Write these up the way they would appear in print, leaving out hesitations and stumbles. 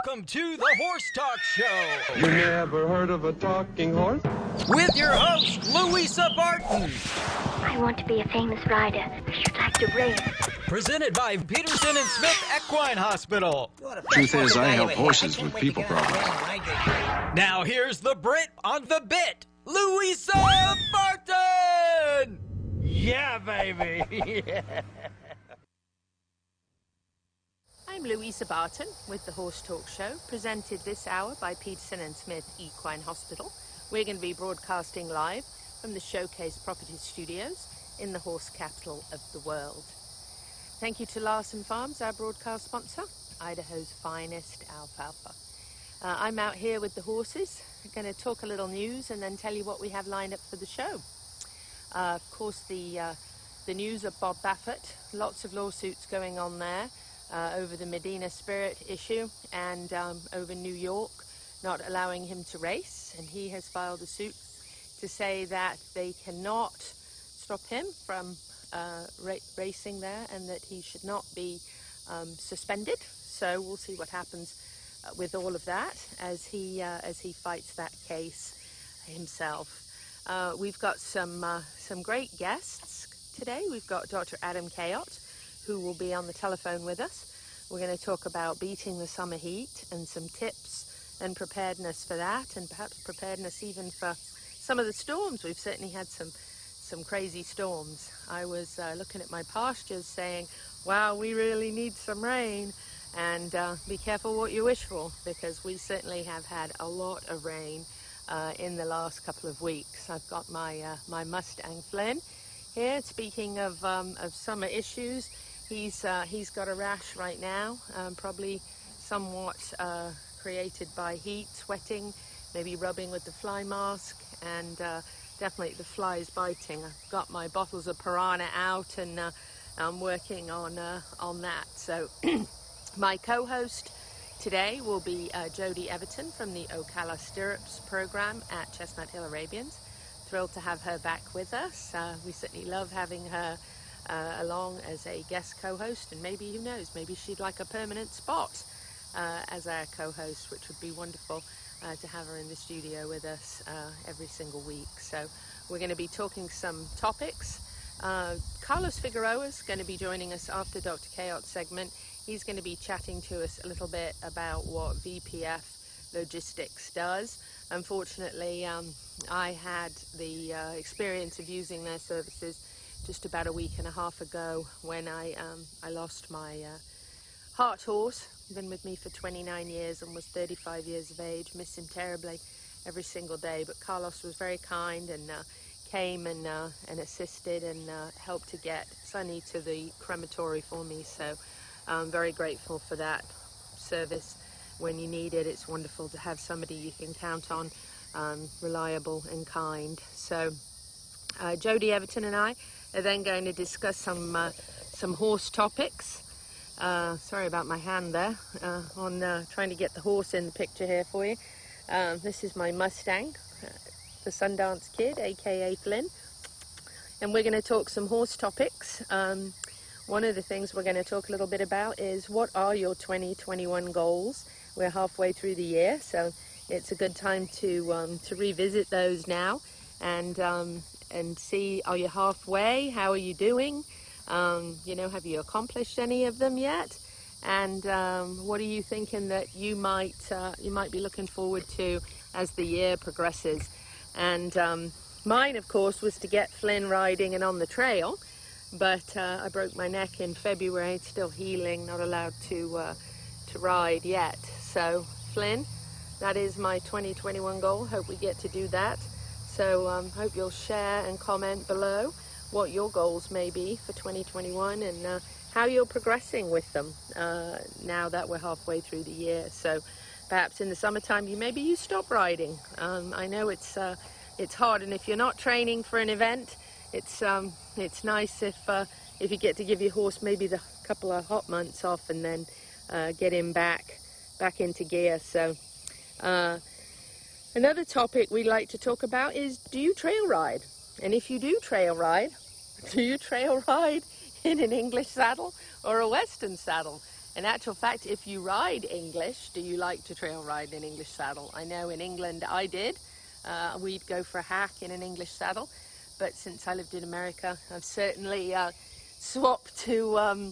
Welcome to the Horse Talk Show. You never heard of a talking horse? With your host, Louisa Barton. I want to be a famous rider. I should like to race. Presented by Peterson and Smith Equine Hospital. Truth is, I help horses with people problems. Now here's the Brit on the bit, Louisa Barton. Yeah, baby. I'm Louisa Barton with the Horse Talk Show, presented this hour by Peterson and Smith Equine Hospital. We're going to be broadcasting live from the Showcase Property Studios in the horse capital of the world. Thank you to Larson Farms, our broadcast sponsor, Idaho's finest alfalfa. I'm out here with the horses. I'm going to talk a little news and then tell you what we have lined up for the show. Of course, the news of Bob Baffert, lots of lawsuits going on there. Over the Medina Spirit issue and over New York not allowing him to race, and he has filed a suit to say that they cannot stop him from racing there and that he should not be suspended. So we'll see what happens with all of that as he fights that case himself. We've got some great guests today. We've got Dr. Adam Cayot, who will be on the telephone with us. We're going to talk about beating the summer heat and some tips and preparedness for that, and perhaps preparedness even for some of the storms. We've certainly had some crazy storms. I was looking at my pastures saying, wow, we really need some rain, and be careful what you wish for, because we certainly have had a lot of rain in the last couple of weeks. I've got my Mustang Flynn here. Speaking of summer issues, he's got a rash right now, probably somewhat created by heat, sweating, maybe rubbing with the fly mask, and definitely the flies biting. I've got my bottles of Piranha out, and I'm working on that. So my co-host today will be Jody Everton from the Ocala Stirrups program at Chestnuthill Arabians. Thrilled to have her back with us. We certainly love having her along as a guest co-host, and maybe, who knows, maybe she'd like a permanent spot as our co-host, which would be wonderful to have her in the studio with us every single week. So we're going to be talking some topics. Carlos Figueroa is going to be joining us after Dr. Cayot's segment. He's going to be chatting to us a little bit about what VPF Logistics does. Unfortunately, I had the experience of using their services just about a week and a half ago when I lost my heart horse. Been with me for 29 years and was 35 years of age. Miss him terribly every single day, but Carlos was very kind and came and assisted and helped to get Sonny to the crematory for me. So I'm very grateful for that service. When you need it, it's wonderful to have somebody you can count on, reliable and kind. So Jody Everton and I are then going to discuss some horse topics. Sorry about my hand there, on trying to get the horse in the picture here for you. This is my Mustang, the Sundance Kid, aka Flynn, and we're going to talk some horse topics. One of the things we're going to talk a little bit about is, what are your 2021 goals? We're halfway through the year, so it's a good time to revisit those now and see, are you halfway? How are you doing? Have you accomplished any of them yet? And what are you thinking that you might be looking forward to as the year progresses? And mine, of course, was to get Flynn riding and on the trail, but I broke my neck in February. It's still healing, not allowed to ride yet. So Flynn, that is my 2021 goal. Hope we get to do that. So hope you'll share and comment below what your goals may be for 2021 and how you're progressing with them now that we're halfway through the year. So perhaps in the summertime you stop riding. I know it's hard, and if you're not training for an event, it's nice if you get to give your horse maybe the couple of hot months off and then get him back into gear. So another topic we'd like to talk about is, do you trail ride? And if you do trail ride, do you trail ride in an English saddle or a Western saddle? In actual fact, if you ride English, do you like to trail ride in an English saddle? I know in England I did. We'd go for a hack in an English saddle, but since I lived in America, I've certainly swapped to.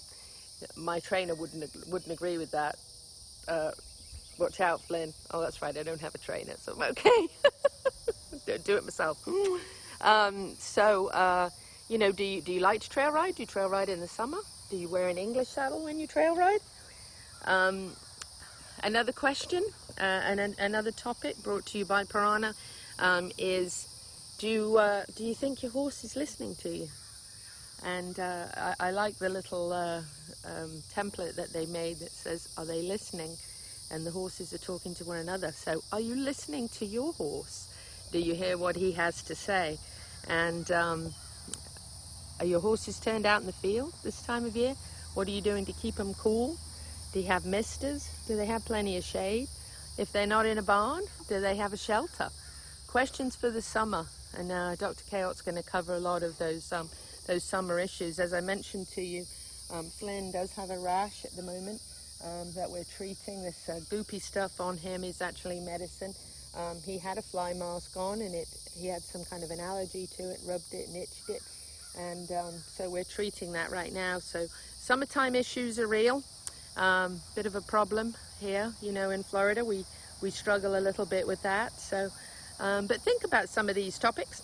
My trainer wouldn't agree with that. Watch out, Flynn. Oh, that's right. I don't have a trainer, so I'm okay. Don't do it myself. You know, do you like to trail ride? Do you trail ride in the summer? Do you wear an English saddle when you trail ride? Another question and another topic brought to you by Piranha is, do you think your horse is listening to you? And I like the little template that they made that says, are they listening? And the horses are talking to one another. So are you listening to your horse? Do you hear what he has to say? And are your horses turned out in the field this time of year? What are you doing to keep them cool? Do you have misters? Do they have plenty of shade? If they're not in a barn, do they have a shelter? Questions for the summer. And Dr. Cayot's going to cover a lot of those summer issues. As I mentioned to you, Flynn does have a rash at the moment that we're treating. This goopy stuff on him is actually medicine. He had a fly mask on, and he had some kind of an allergy to it, rubbed it and itched it. And so we're treating that right now. So summertime issues are real. Bit of a problem here, you know, in Florida. We struggle a little bit with that. So, but think about some of these topics.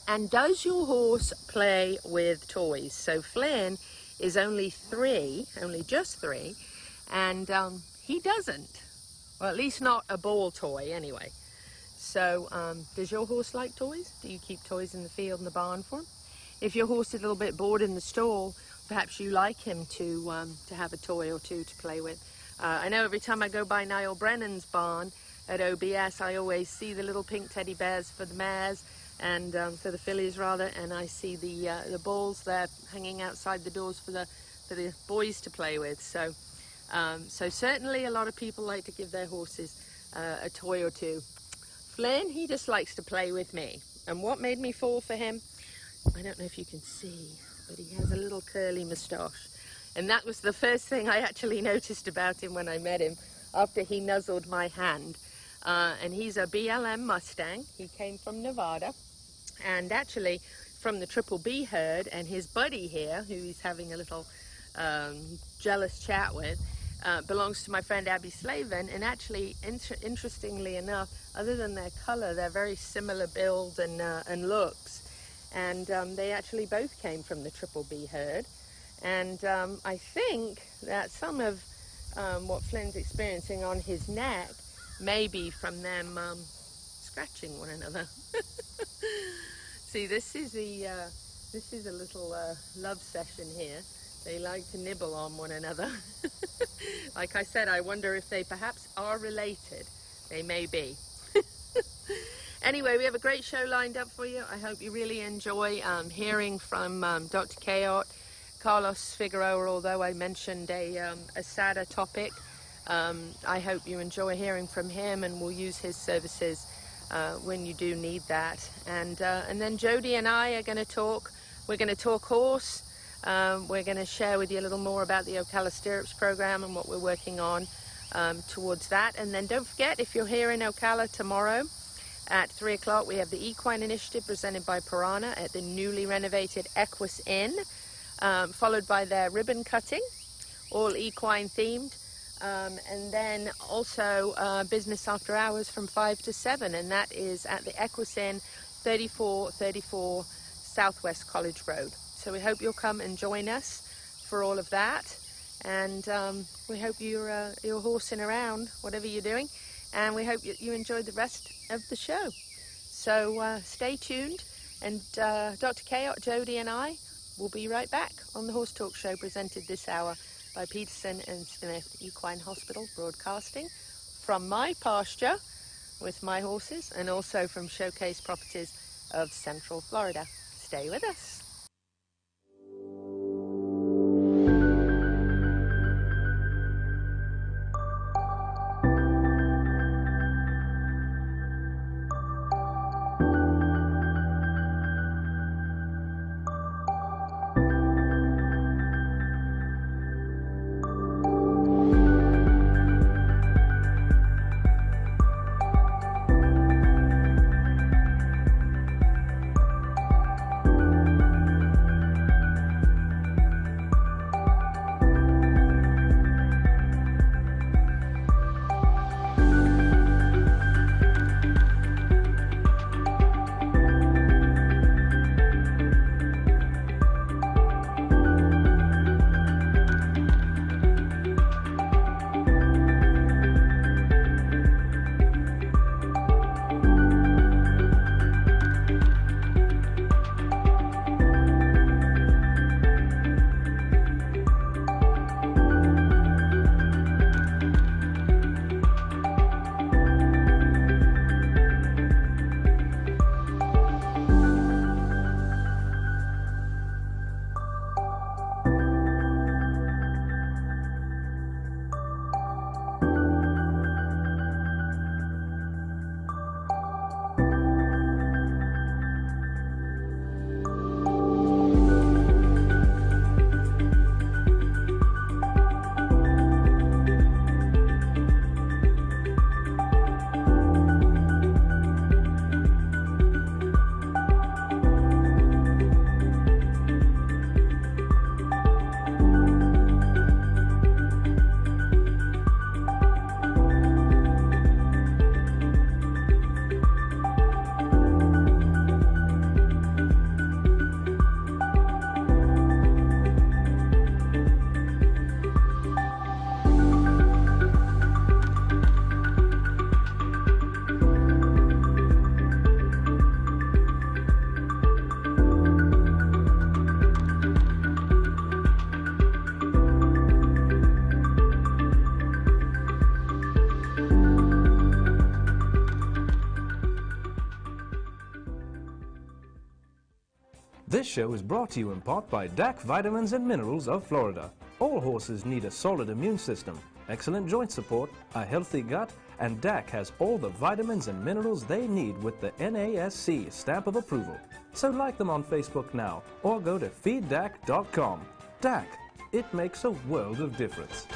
And does your horse play with toys? So Flynn is only just three, and he doesn't. Well, at least not a ball toy anyway. So does your horse like toys? Do you keep toys in the field and the barn for him? If your horse is a little bit bored in the stall, perhaps you like him to have a toy or two to play with. I know every time I go by Niall Brennan's barn at OBS, I always see the little pink teddy bears for the mares, and for the fillies rather, and I see the balls there hanging outside the doors for the boys to play with. So certainly a lot of people like to give their horses a toy or two. Flynn, he just likes to play with me. And what made me fall for him? I don't know if you can see, but he has a little curly moustache. And that was the first thing I actually noticed about him when I met him, after he nuzzled my hand. And he's a BLM Mustang. He came from Nevada, and actually from the Triple B herd, and his buddy here, who he's having a little jealous chat with, belongs to my friend Abby Slavin. And actually, interestingly enough, other than their color, they're very similar build and looks. And they actually both came from the Triple B herd. And I think that some of what Flynn's experiencing on his neck may be from them scratching one another. See, this is a little love session here. They like to nibble on one another. Like I said, I wonder if they perhaps are related. They may be. Anyway, we have a great show lined up for you. I hope you really enjoy hearing from Dr. Cayot, Carlos Figueroa, although I mentioned a sadder topic. I hope you enjoy hearing from him, and we'll use his services when you do need that. And then Jody and I are going to talk. We're going to talk horse. We're going to share with you a little more about the Ocala Stirrups program and what we're working on towards that. And then don't forget, if you're here in Ocala tomorrow at 3 o'clock, we have the Equine Initiative presented by Piranha at the newly renovated Equine, followed by their ribbon cutting, all equine themed. And then also business after hours from 5 to 7, and that is at the Equine, 3434 Southwest College Road. So we hope you'll come and join us for all of that, and we hope you're horsing around, whatever you're doing, and we hope you enjoyed the rest of the show. So stay tuned, and Dr. Cayot, Jody and I will be right back on the Horse Talk Show, presented this hour by Peterson and Smith Equine Hospital, broadcasting from my pasture with my horses, and also from Showcase Properties of Central Florida. Stay with us. This show is brought to you in part by DAC Vitamins and Minerals of Florida. All horses need a solid immune system, excellent joint support, a healthy gut, and DAC has all the vitamins and minerals they need with the NASC stamp of approval. So like them on Facebook now, or go to feeddac.com. DAC, it makes a world of difference.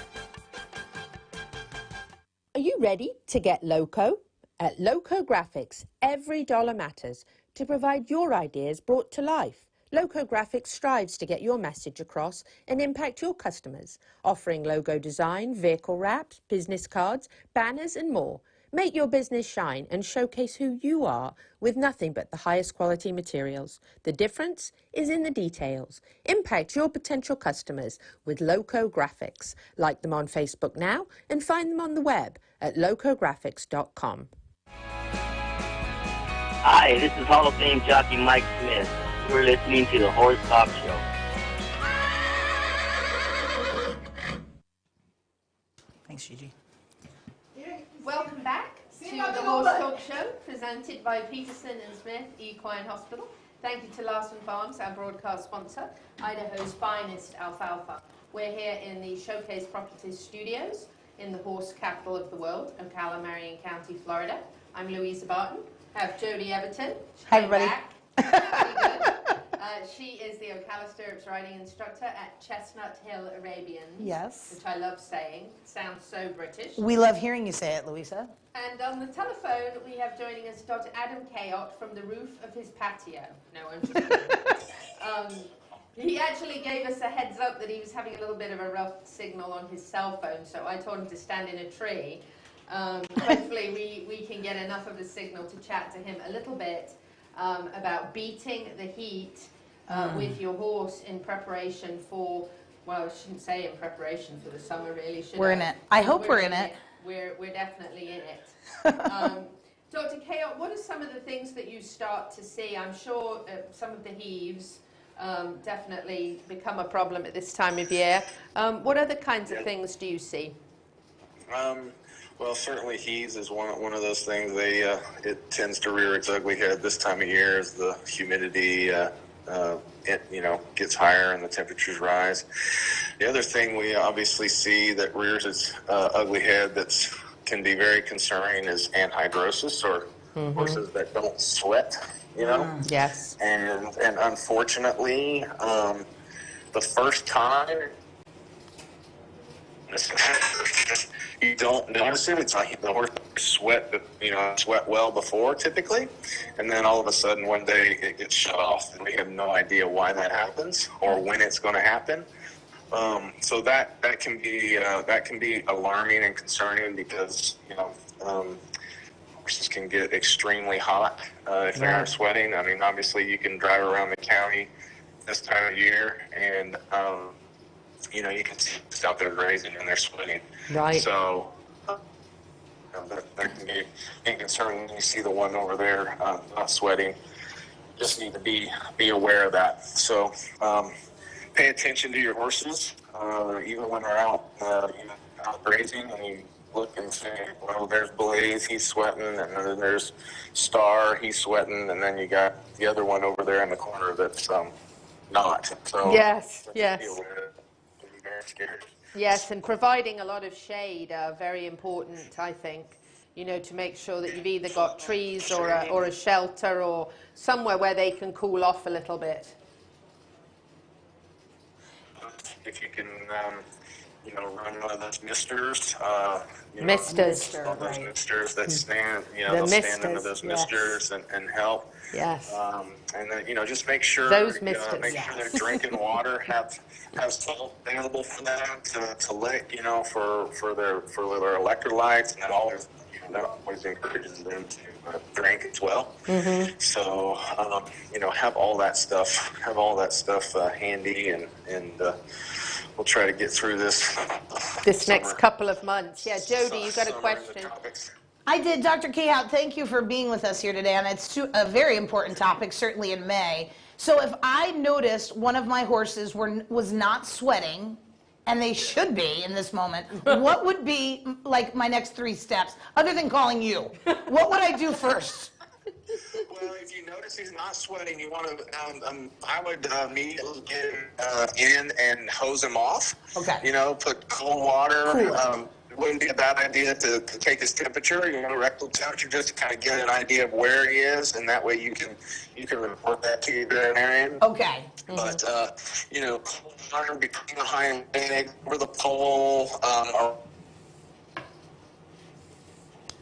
Are you ready to get loco? At Loco Graphics, every dollar matters to provide your ideas brought to life. Loco Graphics strives to get your message across and impact your customers, offering logo design, vehicle wraps, business cards, banners and more. Make your business shine and showcase who you are with nothing but the highest quality materials. The difference is in the details. Impact your potential customers with Loco Graphics. Like them on Facebook now and find them on the web at locographics.com. Hi, this is Hall of Fame jockey Mike Smith. You're listening to the Horse Talk Show. Thanks, Gigi. Welcome back to the Horse Talk Show, presented by Peterson and Smith Equine Hospital. Thank you to Larson Farms, our broadcast sponsor, Idaho's finest alfalfa. We're here in the Showcase Properties Studios in the horse capital of the world, Ocala, Marion County, Florida. I'm Louisa Barton. I have Jody Everton. Hi, everybody. She is the Ocala Stirrups riding instructor at Chestnuthill Arabians. Yes. Which I love saying. It sounds so British. We love hearing you say it, Louisa. And on the telephone, we have joining us Dr. Adam Cayot from the roof of his patio. No, I'm just kidding. He actually gave us a heads up that he was having a little bit of a rough signal on his cell phone, so I told him to stand in a tree. Hopefully we can get enough of a signal to chat to him a little bit about beating the heat with your horse in preparation for, well, I shouldn't say in preparation for the summer, really, should We're I? in it. I hope we're in it. We're definitely in it. Dr. Cayot, what are some of the things that you start to see? I'm sure some of the heaves definitely become a problem at this time of year. What other kinds of things do you see? Well, certainly heaves is one of those things. It tends to rear its ugly head this time of year as the humidity gets higher and the temperatures rise. The other thing we obviously see that rears its ugly head that can be very concerning is anhidrosis, or horses that don't sweat. Yes. And unfortunately, the first time you don't notice it. It's like the horse sweat well before typically, and then all of a sudden one day it gets shut off, and we have no idea why that happens or when it's going to happen. So that can be alarming and concerning because horses can get extremely hot if they aren't sweating. I mean, obviously you can drive around the county this time of year and you can see it's out there grazing and they're sweating. Right. So that can be concerning when you see the one over there not sweating. Just need to be aware of that. So pay attention to your horses, even when they're out grazing, and you look and say, well, there's Blaze, he's sweating, and then there's Star, he's sweating, and then you got the other one over there in the corner that's not. So yes. Be aware. Be very scared. Yes, and providing a lot of shade very important, I think. To make sure that you've either got trees or a shelter or somewhere where they can cool off a little bit. If you can, run one of those misters. Misters. All those misters that stand, stand under those misters and help. Yes. And then, just make sure those misters. Make sure they're drinking water. Have salt available for them to lick, for their electrolytes, and that always encourages them to drink as well. Mm-hmm. So have all that stuff handy, and we'll try to get through this next couple of months. Yeah, Jody, you got a question? I did. Dr. Cayot, thank you for being with us here today, and it's a very important topic, certainly in May. So if I noticed one of my horses was not sweating, and they should be in this moment, what would be like my next 3 steps, other than calling you? What would I do first? Well, if you notice he's not sweating, you want to. I would immediately get in and hose him off. Okay. You know, put cold water. Cool. It wouldn't be a bad idea to take his temperature, you know, rectal temperature, just to kind of get an idea of where he is, and that way you can report that to your veterinarian. Okay. But you know, cold water between the hind leg, over the pole. I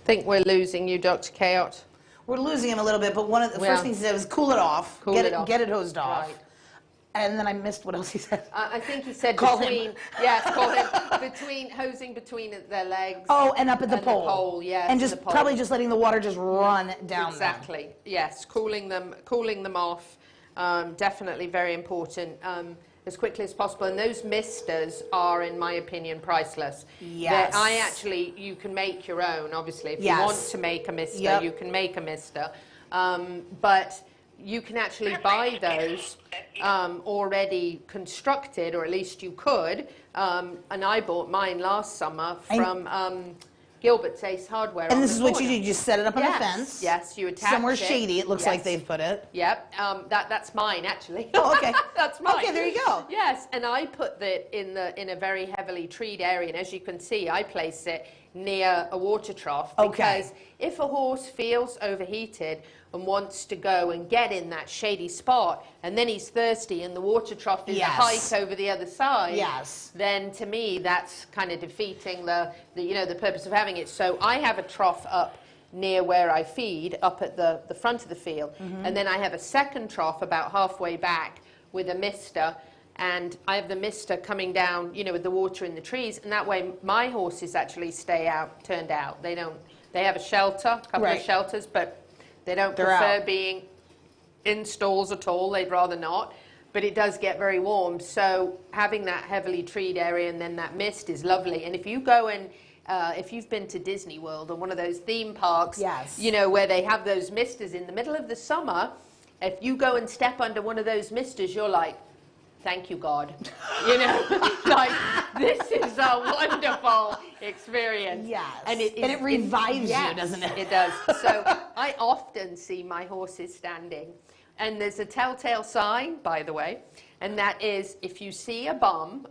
think we're losing you, Dr. Cayot. We're losing him a little bit, but one of the first things he said was cool it off, get it hosed off. Right. And then I missed what else he said. I think he said Call between, him. yes, call him, hosing between their legs. Oh, and up at the and pole. The pole, yes. And just probably just letting the water just run down Exactly, yes, cooling them off, definitely very important, as quickly as possible. And those misters are, in my opinion, priceless. Yes. You can make your own, obviously. If you want to make a mister, you can make a mister. But you can actually buy those already constructed, or at least you could. And I bought mine last summer from Gilbert's Ace Hardware. And this is what you do, you just set it up on a fence. Yes, you attach somewhere it. shady, it looks like they've put it. Yep, that's mine actually. Oh, okay. That's mine. Okay, there you go. Yes, and I put that in a very heavily treed area, and as you can see, I place it near a water trough, because if a horse feels overheated and wants to go and get in that shady spot, and then he's thirsty and the water trough is a hike over the other side, then to me that's kind of defeating the purpose of having it. So I have a trough up near where I feed, up at the front of the field, and then I have a second trough about halfway back with a mister. And I have the mister coming down, you know, with the water in the trees, and that way my horses actually stay turned out. They have a shelter, a couple of shelters, but they don't prefer being in stalls at all. They'd rather not, but it does get very warm. So having that heavily treed area and then that mist is lovely. And if you go and if you've been to Disney World or one of those theme parks, you know, where they have those misters in the middle of the summer, if you go and step under one of those misters, you're like, thank you, God. You know, like, this is a wonderful experience. Yes. And it revives you, doesn't it? It does. So I often see my horses standing. And there's a telltale sign, by the way, and that is if you see a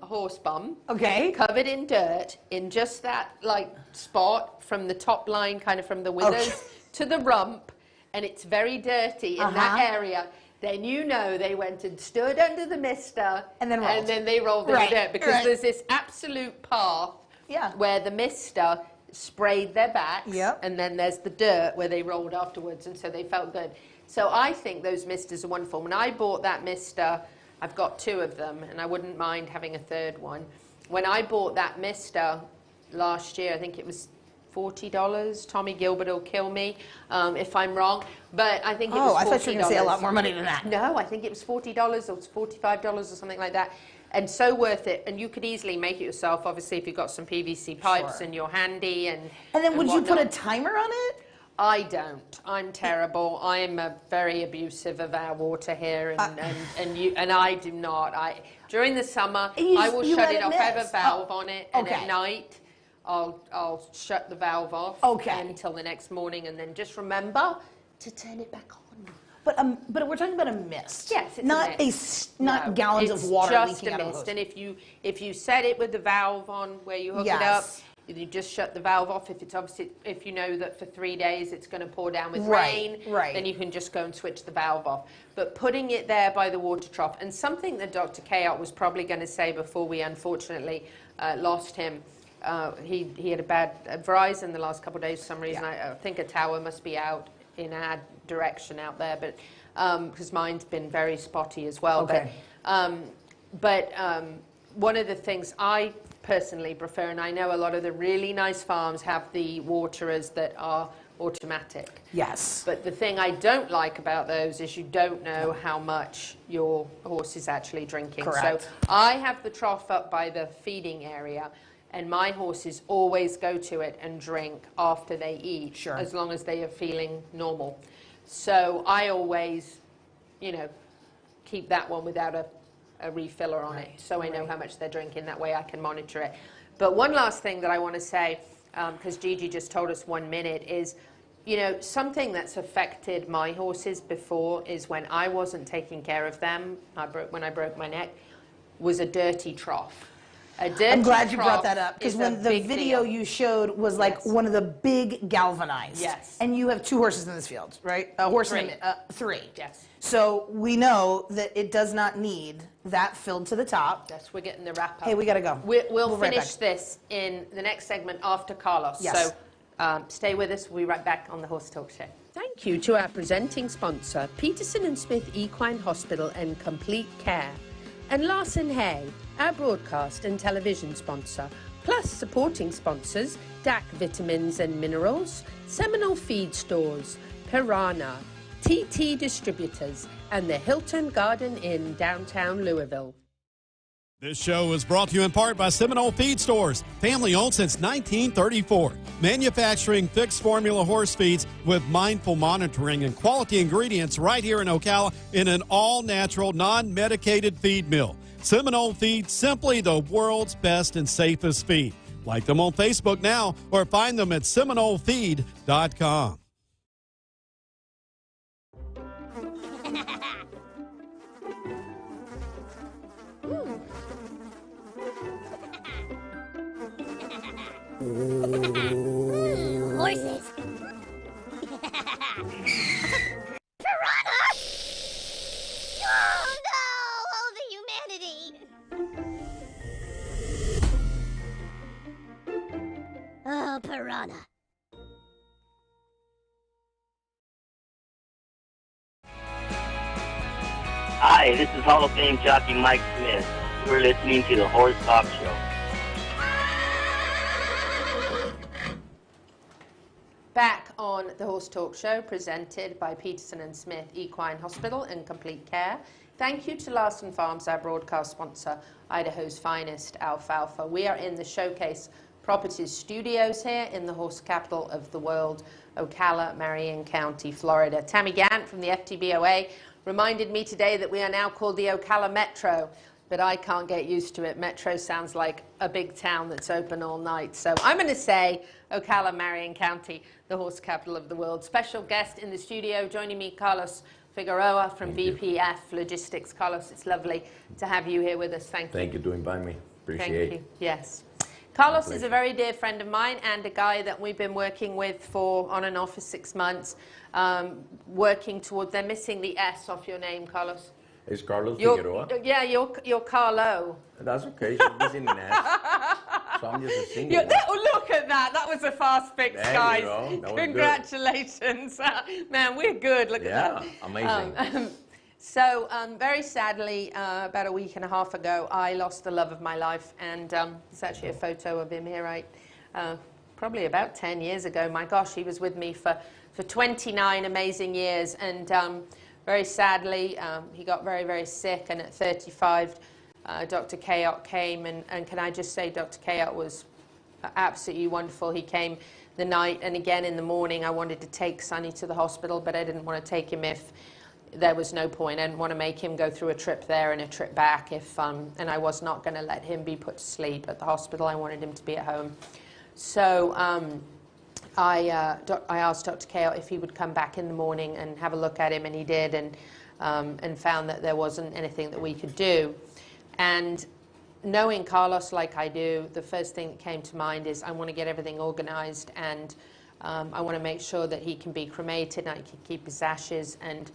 horse bum, covered in dirt, in just that, like, spot from the top line, kind of from the withers to the rump, and it's very dirty in that area, then you know they went and stood under the mister and then they rolled in the dirt, because there's this absolute path where the mister sprayed their backs, and then there's the dirt where they rolled afterwards, and so they felt good. So I think those misters are wonderful. When I bought that mister, I've got 2 of them, and I wouldn't mind having a 3rd one. When I bought that mister last year, I think it was $40. Tommy Gilbert will kill me if I'm wrong, but I think it was $40. I thought you were going to say a lot more money than that. No, I think it was $40 or $45 or something like that, and so worth it. And you could easily make it yourself, obviously, if you've got some PVC pipes and you're handy. And then would you put a timer on it? I don't. I'm terrible. I'm very abusive of our water here, and I do not. During the summer, I will shut it off. I have a valve on it, and at night I'll shut the valve off until the next morning, and then just remember to turn it back on. But we're talking about a mist. Yes, it's not a mist. Not gallons of water just leaking a out of mist. the hose. And if you set it with the valve on where you hook it up, you just shut the valve off. If you know that for 3 days it's going to pour down with rain, then you can just go and switch the valve off. But putting it there by the water trough, and something that Dr. Cayot was probably going to say before we unfortunately lost him. He had a bad Verizon the last couple of days for some reason. I think a tower must be out in our direction out there, but because mine's been very spotty as well. But one of the things I personally prefer, and I know a lot of the really nice farms have the waterers that are automatic. Yes. But the thing I don't like about those is you don't know how much your horse is actually drinking. Correct. So I have the trough up by the feeding area, and my horses always go to it and drink after they eat, as long as they are feeling normal. So I always, you know, keep that one without a refiller on it, so I know how much they're drinking. That way I can monitor it. But one last thing that I want to say, because Gigi just told us 1 minute, is you know, something that's affected my horses before is when I wasn't taking care of them, when I broke my neck, was a dirty trough. I'm glad you brought that up, because when the video you showed was like one of the big galvanized. Yes. And you have 2 horses in this field, right? A horse and 3. Yes. So we know that it does not need that filled to the top. Yes, we're getting the wrap up. Hey, we got to go. We'll finish this in the next segment after Carlos. Yes. So stay with us. We'll be right back on the Horse Talk Show. Thank you to our presenting sponsor, Peterson & Smith Equine Hospital and Complete Care. And Larson Hay, our broadcast and television sponsor, plus supporting sponsors, DAC Vitamins and Minerals, Seminole Feed Stores, Piranha, TT Distributors, and the Hilton Garden Inn, downtown Louisville. This show is brought to you in part by Seminole Feed Stores, family owned since 1934. Manufacturing fixed formula horse feeds with mindful monitoring and quality ingredients right here in Ocala in an all-natural, non-medicated feed mill. Seminole Feed, simply the world's best and safest feed. Like them on Facebook now or find them at SeminoleFeed.com. Horses. Piranha! Oh no! Oh, the humanity! Oh, piranha. Hi, this is Hall of Fame jockey Mike Smith. You're listening to the Horse Talk Show. Back on the Horse Talk Show, presented by Peterson & Smith Equine Hospital and Complete Care. Thank you to Larson Farms, our broadcast sponsor, Idaho's finest alfalfa. We are in the Showcase Properties Studios here in the horse capital of the world, Ocala, Marion County, Florida. Tammy Gant from the FTBOA reminded me today that we are now called the Ocala Metro, but I can't get used to it. Metro sounds like a big town that's open all night. So I'm going to say Ocala, Marion County, the horse capital of the world. Special guest in the studio joining me, Carlos Figueroa from VPF Logistics. Carlos, it's lovely to have you here with us. Thank you. Thank you for inviting me. Appreciate it. Thank you. Yes. Carlos is a very dear friend of mine and a guy that we've been working with for on and off for 6 months, working toward, they're missing the S off your name, Carlos. It's Carlos Figueroa. Yeah, you're Carlo. That's okay. She's missing an S. So I'm just a single. Look at that. That was a fast fix, there guys. You go. That was congratulations. Man, we're good. Look at that. Yeah, amazing. So very sadly, about a week and a half ago, I lost the love of my life. And there's actually a photo of him here, right? Probably about 10 years ago. My gosh, he was with me for 29 amazing years. And very sadly, he got very, very sick. And at 35, Dr. Cayot came. And can I just say, Dr. Cayot was absolutely wonderful. He came the night and again in the morning. I wanted to take Sonny to the hospital, but I didn't want to take him if there was no point. I didn't want to make him go through a trip there and a trip back if, and I was not going to let him be put to sleep at the hospital. I wanted him to be at home. So I asked Dr. Cayot if he would come back in the morning and have a look at him, and he did, and found that there wasn't anything that we could do. And knowing Carlos like I do, the first thing that came to mind is I want to get everything organized, and I want to make sure that he can be cremated and I can keep his ashes. And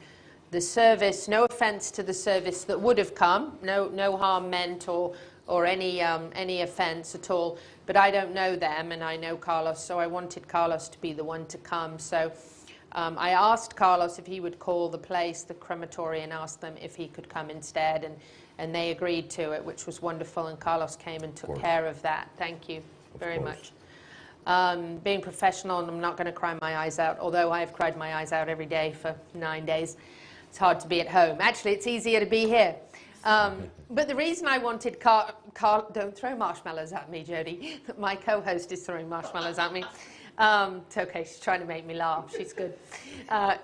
the service, no offense to the service that would have come, no harm meant or any offense at all, but I don't know them and I know Carlos, so I wanted Carlos to be the one to come. So I asked Carlos if he would call the place, the crematory, and ask them if he could come instead, and they agreed to it, which was wonderful, and Carlos came and took care of that. Thank you very much. Being professional, and I'm not going to cry my eyes out, although I have cried my eyes out every day for 9 days. It's hard to be at home. Actually, it's easier to be here. But the reason I wanted don't throw marshmallows at me, Jody. My co-host is throwing marshmallows at me. It's okay. She's trying to make me laugh. She's good.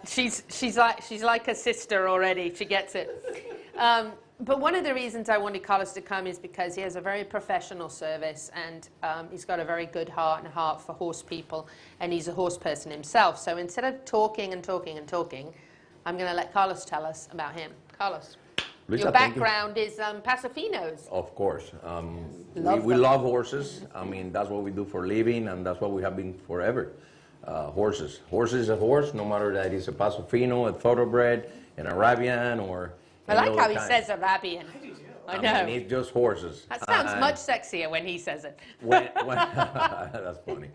She's like a sister already. She gets it. But one of the reasons I wanted Carlos to come is because he has a very professional service, and he's got a very good heart for horse people, and he's a horse person himself. So instead of talking and talking and talking, I'm going to let Carlos tell us about him. Carlos, Lisa, your background is Pasafinos. Of course. Love we them. love horses. I mean, that's what we do for a living, and that's what we have been forever. Horses. Horse is a horse, no matter that it's a Pasofino, a thoroughbred, an Arabian, or I like how he says Arabian. I know. I mean, it's just horses. That sounds much sexier when he says it. That's funny.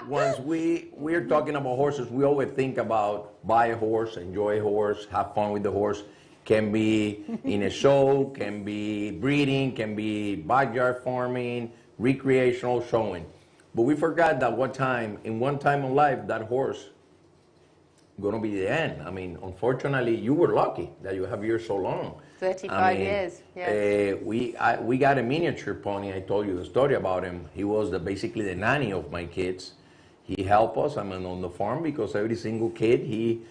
Once we're talking about horses, we always think about buy a horse, enjoy a horse, have fun with the horse. Can be in a show, can be breeding, can be backyard farming, recreational showing. But we forgot that in one time of life, that horse going to be the end. I mean, unfortunately, you were lucky that you have years so long. 35 years, yes. We got a miniature pony. I told you the story about him. He was basically the nanny of my kids. He helped us, on the farm, because every single kid, he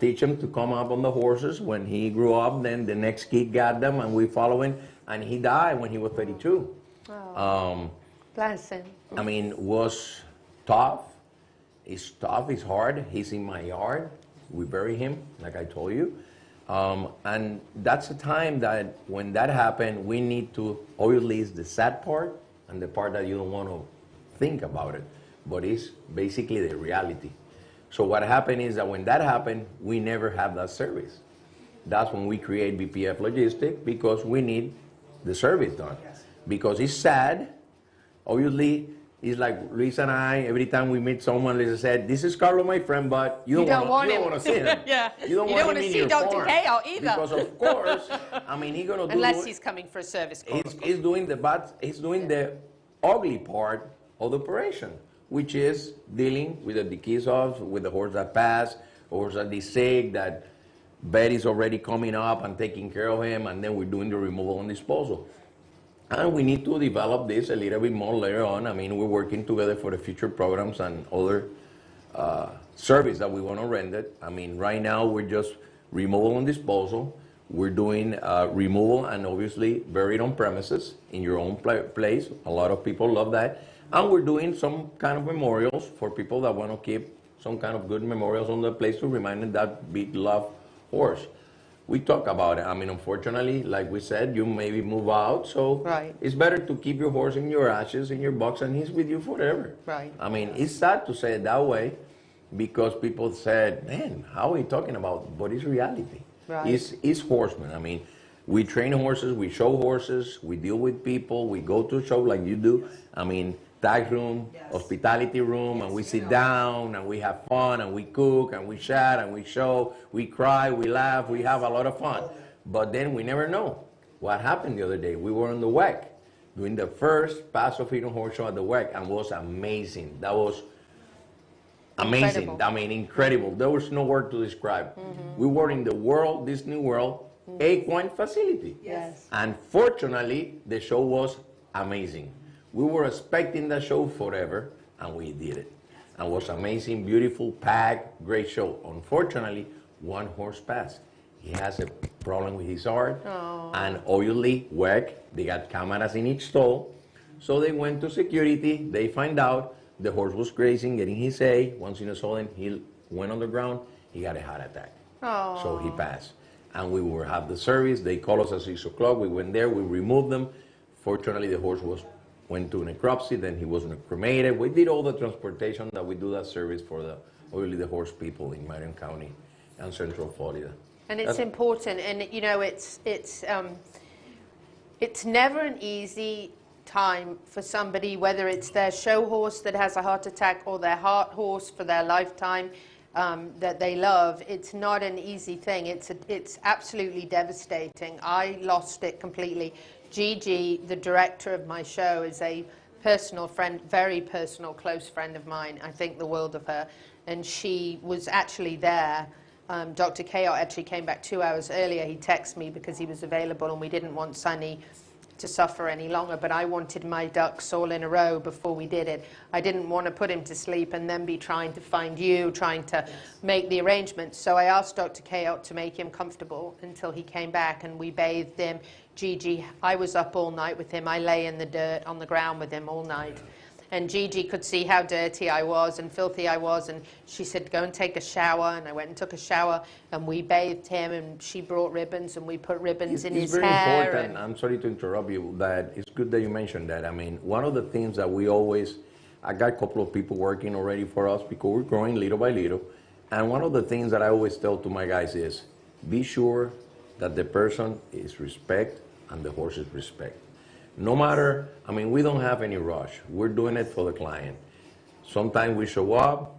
teach him to come up on the horses. When he grew up, then the next kid got them, and we follow him. And he died when he was 32. Oh, bless him. I mean, was tough. It's tough, it's hard. He's in my yard. We bury him, like I told you. And that's a time that when that happened, we need to, obviously it's the sad part and the part that you don't want to think about it, but it's basically the reality. So what happened is that when that happened, we never have that service. That's when we create BPF Logistics, because we need the service done. Because it's sad, obviously. It's like Luis and I, every time we meet someone, Lisa said, this is Carlos, my friend, but you don't want to see him. Yeah. You don't want to see Dr. Cayot either. Because of course, I mean, he's going to do... Unless he's coming for a service call. He's doing the ugly part of the operation, which is dealing with the decrease of, with the horse that passed, horse that is sick, that vet is already coming up and taking care of him, and then we're doing the removal and disposal. And we need to develop this a little bit more later on. I mean, we're working together for the future programs and other service that we want to render. I mean, right now we're just removal and disposal. We're doing removal and obviously buried on premises in your own place. A lot of people love that. And we're doing some kind of memorials for people that want to keep some kind of good memorials on the place to remind them that big love horse. We talk about it. I mean, unfortunately, like we said, you maybe move out, so it's better to keep your horse in your ashes, in your box, and he's with you forever. Right. I mean, it's sad to say it that way, because people said, man, how are you talking about? But it's reality. Right. It's horsemen. I mean, we train horses, we show horses, we deal with people, we go to a show like you do. I mean, tag room, hospitality room, and we sit down and we have fun and we cook and we chat and we show, we cry, we laugh, we have a lot of fun. But then we never know what happened the other day. We were on the WEC doing the first Paso Freedom Horse Show at the WEC, and was amazing. That was amazing. Incredible. I mean, incredible. There was no word to describe. Mm-hmm. We were in the World, Disney World Equine facility. Yes. And fortunately, the show was amazing. We were expecting the show forever, and we did it. And it was amazing, beautiful, packed, great show. Unfortunately, one horse passed. He has a problem with his heart. Aww. And obviously, WEC, they got cameras in each stall. So they went to security. They find out the horse was grazing, getting his hay. Once in a sudden, he went on the ground. He got a heart attack. Aww. So he passed. And we will have the service. They called us at 6 o'clock. We went there. We removed them. Fortunately, the horse went to necropsy. Then he wasn't cremated. We did all the transportation that we do that service for obviously the horse people in Marion County and Central Florida. And it's important, and you know, it's never an easy time for somebody, whether it's their show horse that has a heart attack or their heart horse for their lifetime that they love. It's not an easy thing. It's absolutely devastating. I lost it completely. Gigi, the director of my show, is a personal friend, very personal, close friend of mine. I think the world of her, and she was actually there. Dr. Cayot actually came back 2 hours earlier. He texted me because he was available and we didn't want Sunny to suffer any longer, but I wanted my ducks all in a row before we did it. I didn't want to put him to sleep and then be trying to find you, trying to make the arrangements. So I asked Dr. Cayot to make him comfortable until he came back, and we bathed him. Gigi, I was up all night with him. I lay in the dirt on the ground with him all night. And Gigi could see how dirty I was and filthy I was, and she said, go and take a shower, and I went and took a shower, and we bathed him, and she brought ribbons, and we put ribbons in his hair. It's very important, I'm sorry to interrupt you, that it's good that you mentioned that. I mean, one of the things that we always, I got a couple of people working already for us because we're growing little by little, and one of the things that I always tell to my guys is, be sure that the person is respect and the horse is respect. No matter, I mean, we don't have any rush. We're doing it for the client. Sometimes we show up,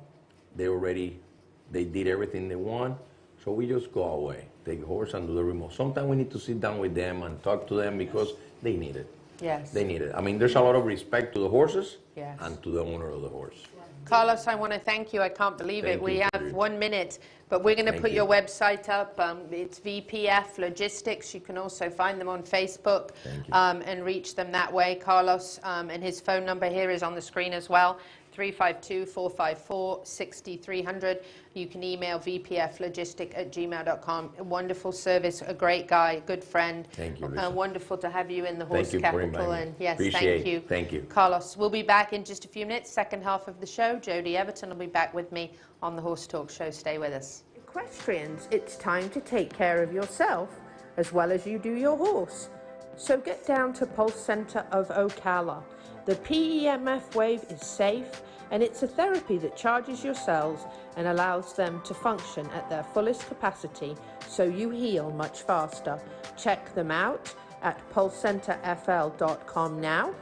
they did everything they want, so we just go away, take the horse and do the remote. Sometimes we need to sit down with them and talk to them because they need it. Yes. They need it. I mean, there's a lot of respect to the horses yes. and to the owner of the horse. Carlos, I want to thank you. I can't believe it. We have 1 minute, but we're going to put your website up. It's VPF Logistics. You can also find them on Facebook and reach them that way. Carlos, and his phone number here is on the screen as well, 352-454-6300. You can email vpflogistic@gmail.com. A wonderful service, a great guy, good friend. Thank you, Lisa. Wonderful to have you in the horse capital. and yes, Appreciate thank you. Thank you. Carlos, we'll be back in just a few minutes. Second half of the show, Jody Everton will be back with me on the Horse Talk Show. Stay with us. Equestrians, it's time to take care of yourself as well as you do your horse. So get down to Pulse Center of Ocala. The PEMF wave is safe, and it's a therapy that charges your cells and allows them to function at their fullest capacity, so you heal much faster. Check them out at pulsecenterfl.com now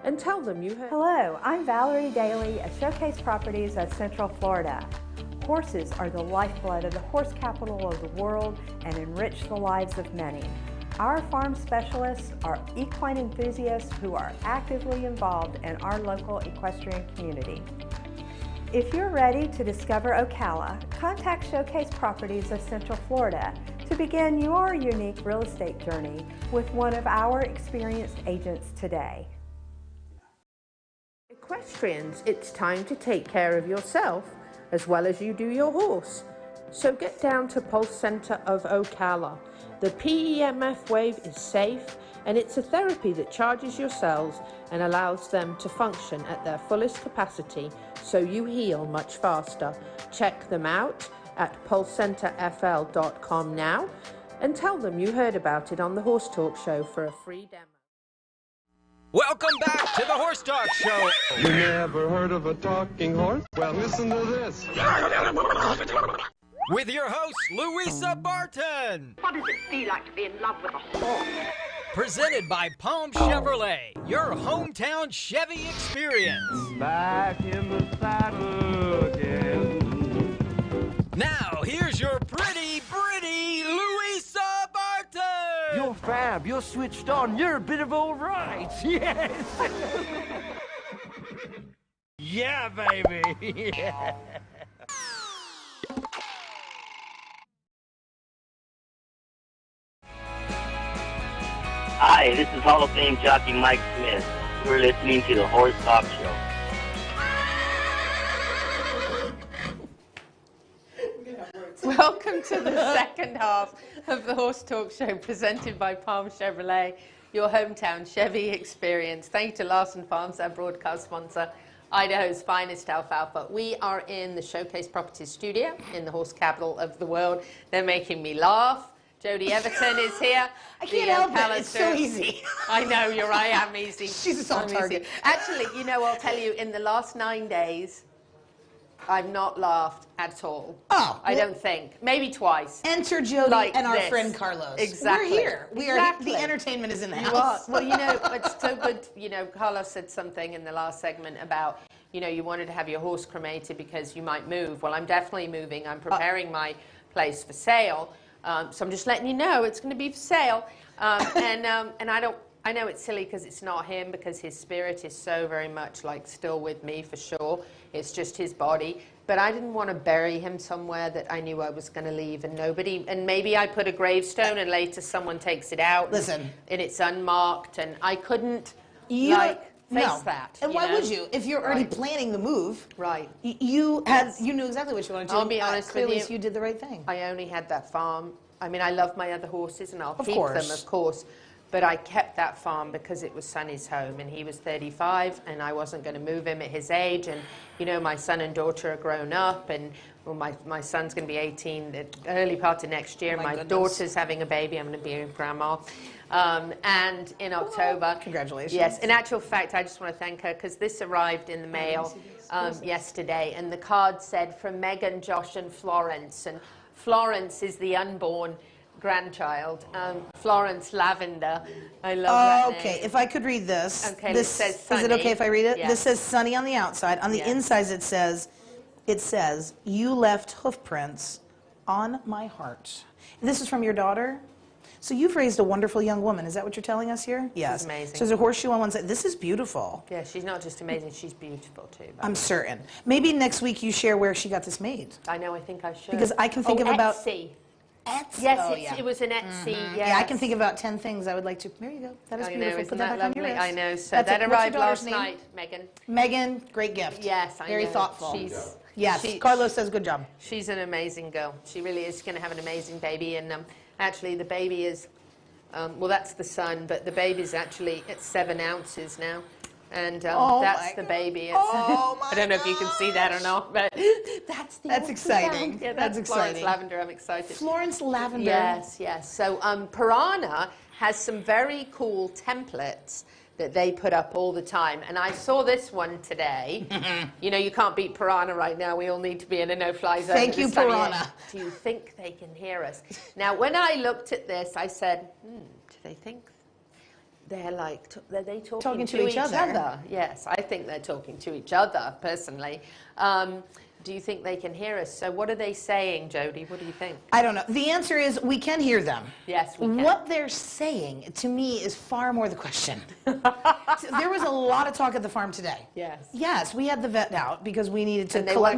and tell them you heard. Hello, I'm Valerie Daly at Showcase Properties of Central Florida. Horses are the lifeblood of the horse capital of the world and enrich the lives of many. Our farm specialists are equine enthusiasts who are actively involved in our local equestrian community. If you're ready to discover Ocala, contact Showcase Properties of Central Florida to begin your unique real estate journey with one of our experienced agents today. Equestrians, it's time to take care of yourself as well as you do your horse. So get down to Pulse Center of Ocala. The PEMF wave is safe, and it's a therapy that charges your cells and allows them to function at their fullest capacity, so you heal much faster. Check them out at pulsecenterfl.com now and tell them you heard about it on the Horse Talk Show for a free demo. Welcome back to the Horse Talk Show. You never heard of a talking horse? Well, listen to this. With your host, Louisa Barton. What does it feel like to be in love with a horse? Presented by Palm Chevrolet, your hometown Chevy experience. Back in the saddle again. Now, here's your pretty Louisa Barton. You're fab. You're switched on. You're a bit of all right. Yes. Yeah, baby. Yeah. Hi, this is Hall of Fame jockey Mike Smith. You're listening to the Horse Talk Show. Welcome to the second half of the Horse Talk Show presented by Palm Chevrolet, your hometown Chevy experience. Thank you to Larson Farms, our broadcast sponsor, Idaho's finest alfalfa. We are in the Showcase Properties studio in the horse capital of the world. They're making me laugh. Jody Everton is here. I can't help it. It's so easy. I know, you're right. I'm easy. She's a soft target. Actually, you know, I'll tell you, in the last 9 days, I've not laughed at all. Oh. I don't think. Maybe twice. Enter Jody like and our this. friend Carlos. Exactly. We're here. We exactly. are. The entertainment is in the You house. are. Well, you know, it's so good. You know, Carlos said something in the last segment about, you know, you wanted to have your horse cremated because you might move. Well, I'm definitely moving. I'm preparing my place for sale. So I'm just letting you know it's going to be for sale. And I I know it's silly because it's not him, because his spirit is so very much like still with me for sure. It's just his body. But I didn't want to bury him somewhere that I knew I was going to leave and nobody, and maybe I put a gravestone and later someone takes it out. Listen. And it's unmarked and I couldn't face that. And why would you? If you're already planning the move. Right. You knew exactly what you wanted to do. I'll be honest with you. You did the right thing. I only had that farm. I mean, I love my other horses and I'll keep course. them, of course. But I kept that farm because it was Sonny's home and he was 35 and I wasn't going to move him at his age. And, you know, my son and daughter are grown up and well, my son's going to be 18 the early part of next year. My daughter's having a baby. I'm going to be a grandma. And in October. Congratulations. Yes. In actual fact, I just want to thank her because this arrived in the mail yesterday. And the card said, from Megan, Josh and Florence. And Florence is the unborn grandchild, Florence Lavender. I love that name. Okay, if I could read this. Okay, this says Sunny. Is it okay if I read it? Yeah. This says Sunny on the outside. On the inside it says, you left hoof prints on my heart. And this is from your daughter? So you've raised a wonderful young woman. Is that what you're telling us here? Yes. She's amazing. So there's a horseshoe on one side. This is beautiful. Yeah, she's not just amazing, she's beautiful too. I'm certain. Maybe next week you share where she got this made. I know, I think I should. Because I can think of about... Etsy. Etsy. Yes, it was an Etsy. Yes. Yeah, I can think of about 10 things I would like to. There you go. That is beautiful. Know, Put that back on your wrist. I know. So That's that What's arrived your daughter's last name? night, Megan. Megan, great gift. Yes, I Very know. thoughtful. Yes, she, Carlos says good job. She's an amazing girl. She really is going to have an amazing baby. And actually, the baby is, well, that's the son, but the baby's actually at 7 ounces now. And that's the baby. I don't know if you can see that or not, but that's exciting. Yeah, that's exciting. Florence Lavender. I'm excited. Florence Lavender. Yes, yes. So Piranha has some very cool templates that they put up all the time. And I saw this one today. You know, you can't beat Piranha right now. We all need to be in a no-fly zone. Thank you, Piranha. Do you think they can hear us? Now, when I looked at this, I said, do they think they're like, are they talking to each other? Yes, I think they're talking to each other, personally. Do you think they can hear us? So what are they saying, Jody? What do you think? I don't know. The answer is we can hear them. Yes, we can. What they're saying, to me, is far more the question. There was a lot of talk at the farm today. Yes. Yes, we had the vet out because we needed to collect.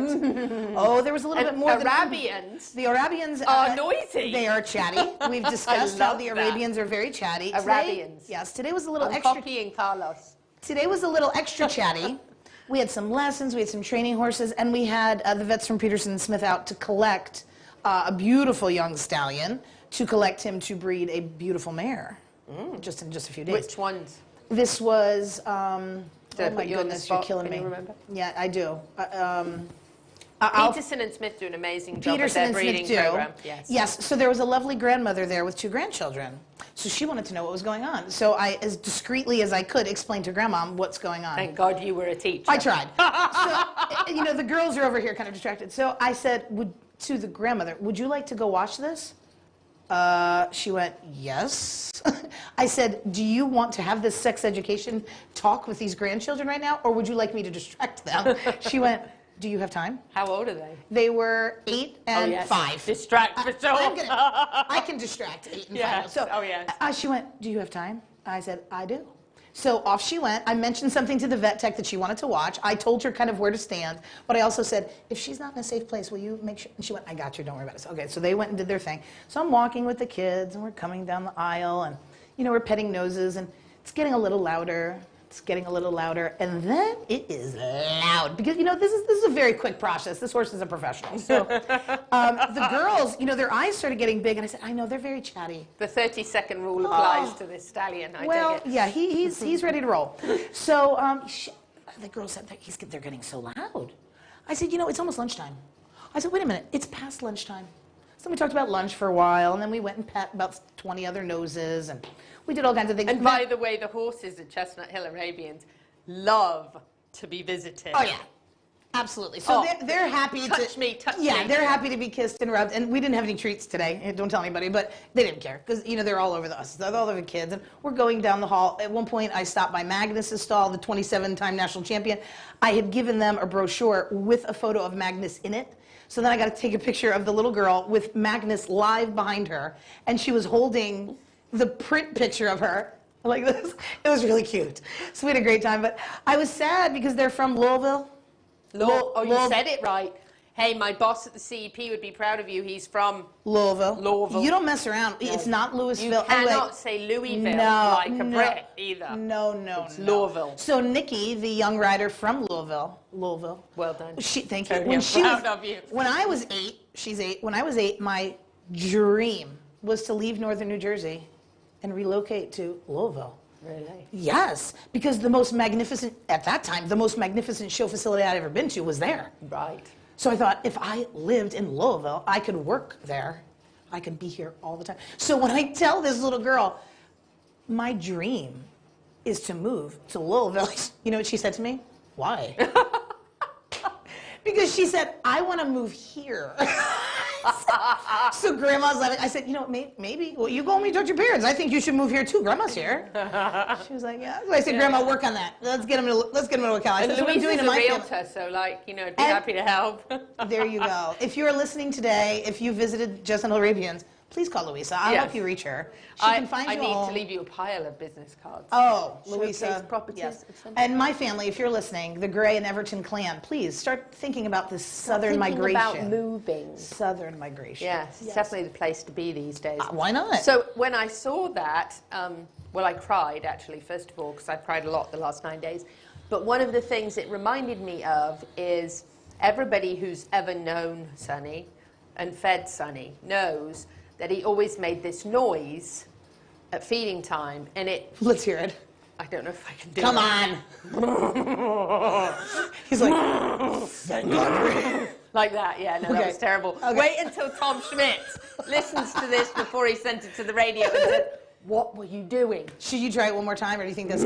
Oh, there was a little bit more Arabians. The Arabians are noisy. They are chatty. We've discussed how the Arabians are very chatty. Arabians. Yes, today was a little I'm extra. copying Carlos. Today was a little extra chatty. We had some lessons, we had some training horses, and we had the vets from Peterson and Smith out to collect a beautiful young stallion, to collect him to breed a beautiful mare, just in just a few days. Which ones? This was, oh my you on the goodness, spot? you're killing Can me. you remember? Yeah, I do. Peterson and Smith do an amazing job at their breeding program. Yes. Yes, so there was a lovely grandmother there with 2 grandchildren. So she wanted to know what was going on. So I, as discreetly as I could, explained to Grandma what's going on. Thank God you were a teacher. I tried. So, you know, the girls are over here kind of distracted. So I said to the grandmother, would you like to go watch this? She went, yes. I said, do you want to have this sex education talk with these grandchildren right now, or would you like me to distract them? She went, do you have time? How old are they? They were 8 and 5. Distract for sure. I can distract 8 and 5. So she went, do you have time? I said, I do. So off she went. I mentioned something to the vet tech that she wanted to watch. I told her kind of where to stand, but I also said, if she's not in a safe place, will you make sure? And she went, I got you, don't worry about it. So, okay, so they went and did their thing. So I'm walking with the kids, and we're coming down the aisle, and, you know, we're petting noses, and it's getting a little louder. It's getting a little louder, and then it is loud. Because, you know, this is a very quick process. This horse is a professional. So the girls, you know, their eyes started getting big, and I said, I know, they're very chatty. The 30-second rule applies to this stallion, I take it. Yeah, he's ready to roll. So the girl said, they're getting so loud. I said, you know, it's almost lunchtime. I said, wait a minute, it's past lunchtime. So we talked about lunch for a while, and then we went and pet about 20 other noses, and we did all kinds of things. And by the way, the horses at Chestnuthill Arabians love to be visited. Oh, yeah. Absolutely. So they're happy to... Touch me. Yeah, they're happy to be kissed and rubbed. And we didn't have any treats today. Don't tell anybody, but they didn't care. Because, you know, they're all over us. They're all over the kids. And we're going down the hall. At one point, I stopped by Magnus's stall, the 27-time national champion. I had given them a brochure with a photo of Magnus in it. So then I got to take a picture of the little girl with Magnus live behind her. And she was holding the print picture of her like this. It was really cute. So we had a great time, but I was sad because they're from Louisville. Oh, you said it right. Hey, my boss at the CEP would be proud of you. He's from Louisville. You don't mess around. No. It's not Louisville. You cannot say Louisville like a Brit either. No, it's Louisville. So Nikki, the young rider from Louisville. Well done. Thank you. When I was 8, she's 8. When I was 8, my dream was to leave northern New Jersey and relocate to Louisville. Really? Yes, because the most magnificent, at that time, the most magnificent show facility I'd ever been to was there. Right. So I thought, if I lived in Louisville, I could work there. I could be here all the time. So when I tell this little girl, my dream is to move to Louisville, you know what she said to me? Why? Because she said, I want to move here. So Grandma's laughing. I said, you know, maybe. Well, you go home and talk to your parents. I think you should move here too. Grandma's here. She was like, yeah. So I said, Grandma, work on that. Let's get him to Ocala. I said, Louise is a realtor, so like, you know, I'd be happy to help. There you go. If you're listening today, if you visited Chestnuthill Arabians, please call Louisa. I'll help you reach her. She can find you a home. I need to leave you a pile of business cards. Oh, Louisa. Showcase properties. Yes. And my family, if you're listening, the Gray and Everton clan, please start thinking about this southern migration. About moving. Southern migration. Yes, it's definitely the place to be these days. Why not? So when I saw that, well, I cried actually, first of all, because I've cried a lot the last 9 days. But one of the things it reminded me of is everybody who's ever known Sonny and fed Sonny knows that he always made this noise at feeding time, and it... Let's hear it. I don't know if I can do Come it. on. He's like, thank God. Like that, yeah, no, that was terrible. Okay. Wait until Tom Schmidt listens to this before he sent it to the radio and said, what were you doing? Should you try it one more time, or do you think that's...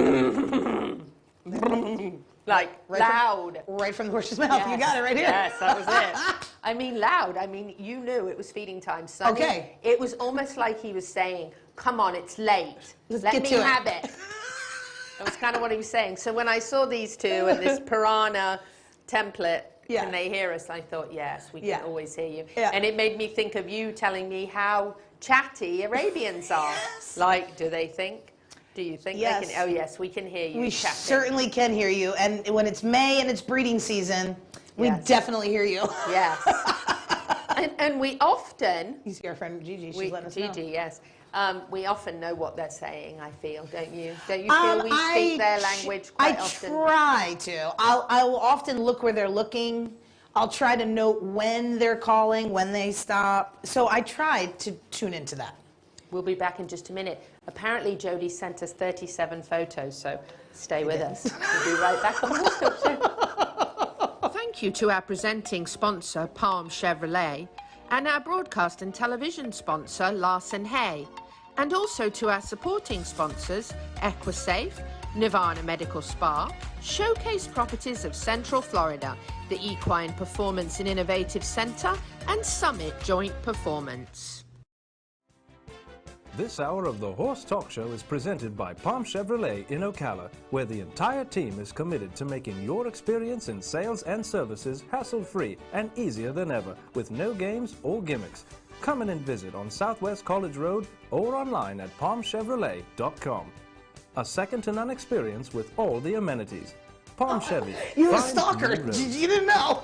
Like, loud. Right from the horse's mouth. Yes. You got it right here. Yes, that was it. I mean, loud. I mean, you knew it was feeding time. Sonny, okay. It was almost like he was saying, come on, it's late. Let me have it. That was kind of what he was saying. So when I saw these two and this piranha template, can they hear us? I thought, yes, we can always hear you. Yeah. And it made me think of you telling me how chatty Arabians are. Yes. Like, do they think? Do you think they can? Oh, yes, we can hear you. We chatting. certainly can hear you. And when it's May and it's breeding season, we definitely hear you. Yes. and we often... You see our friend Gigi, she's letting us know. Gigi, yes. We often know what they're saying, I feel, don't you? Don't you feel we speak their language quite often? I try to. I will often look where they're looking. I'll try to note when they're calling, when they stop. So I try to tune into that. We'll be back in just a minute. Apparently, Jody sent us 37 photos, so stay with us. We'll be right back on the Horse Talk Show. Thank you to our presenting sponsor, Palm Chevrolet, and our broadcast and television sponsor, Larson Hay, and also to our supporting sponsors, Equisafe, Nirvana Medical Spa, Showcase Properties of Central Florida, the Equine Performance and Innovative Center, and Summit Joint Performance. This hour of the Horse Talk Show is presented by Palm Chevrolet in Ocala, where the entire team is committed to making your experience in sales and services hassle-free and easier than ever, with no games or gimmicks. Come in and visit on Southwest College Road or online at palmchevrolet.com. A second-to-none experience with all the amenities. Palm Chevy. You're a stalker. You didn't know.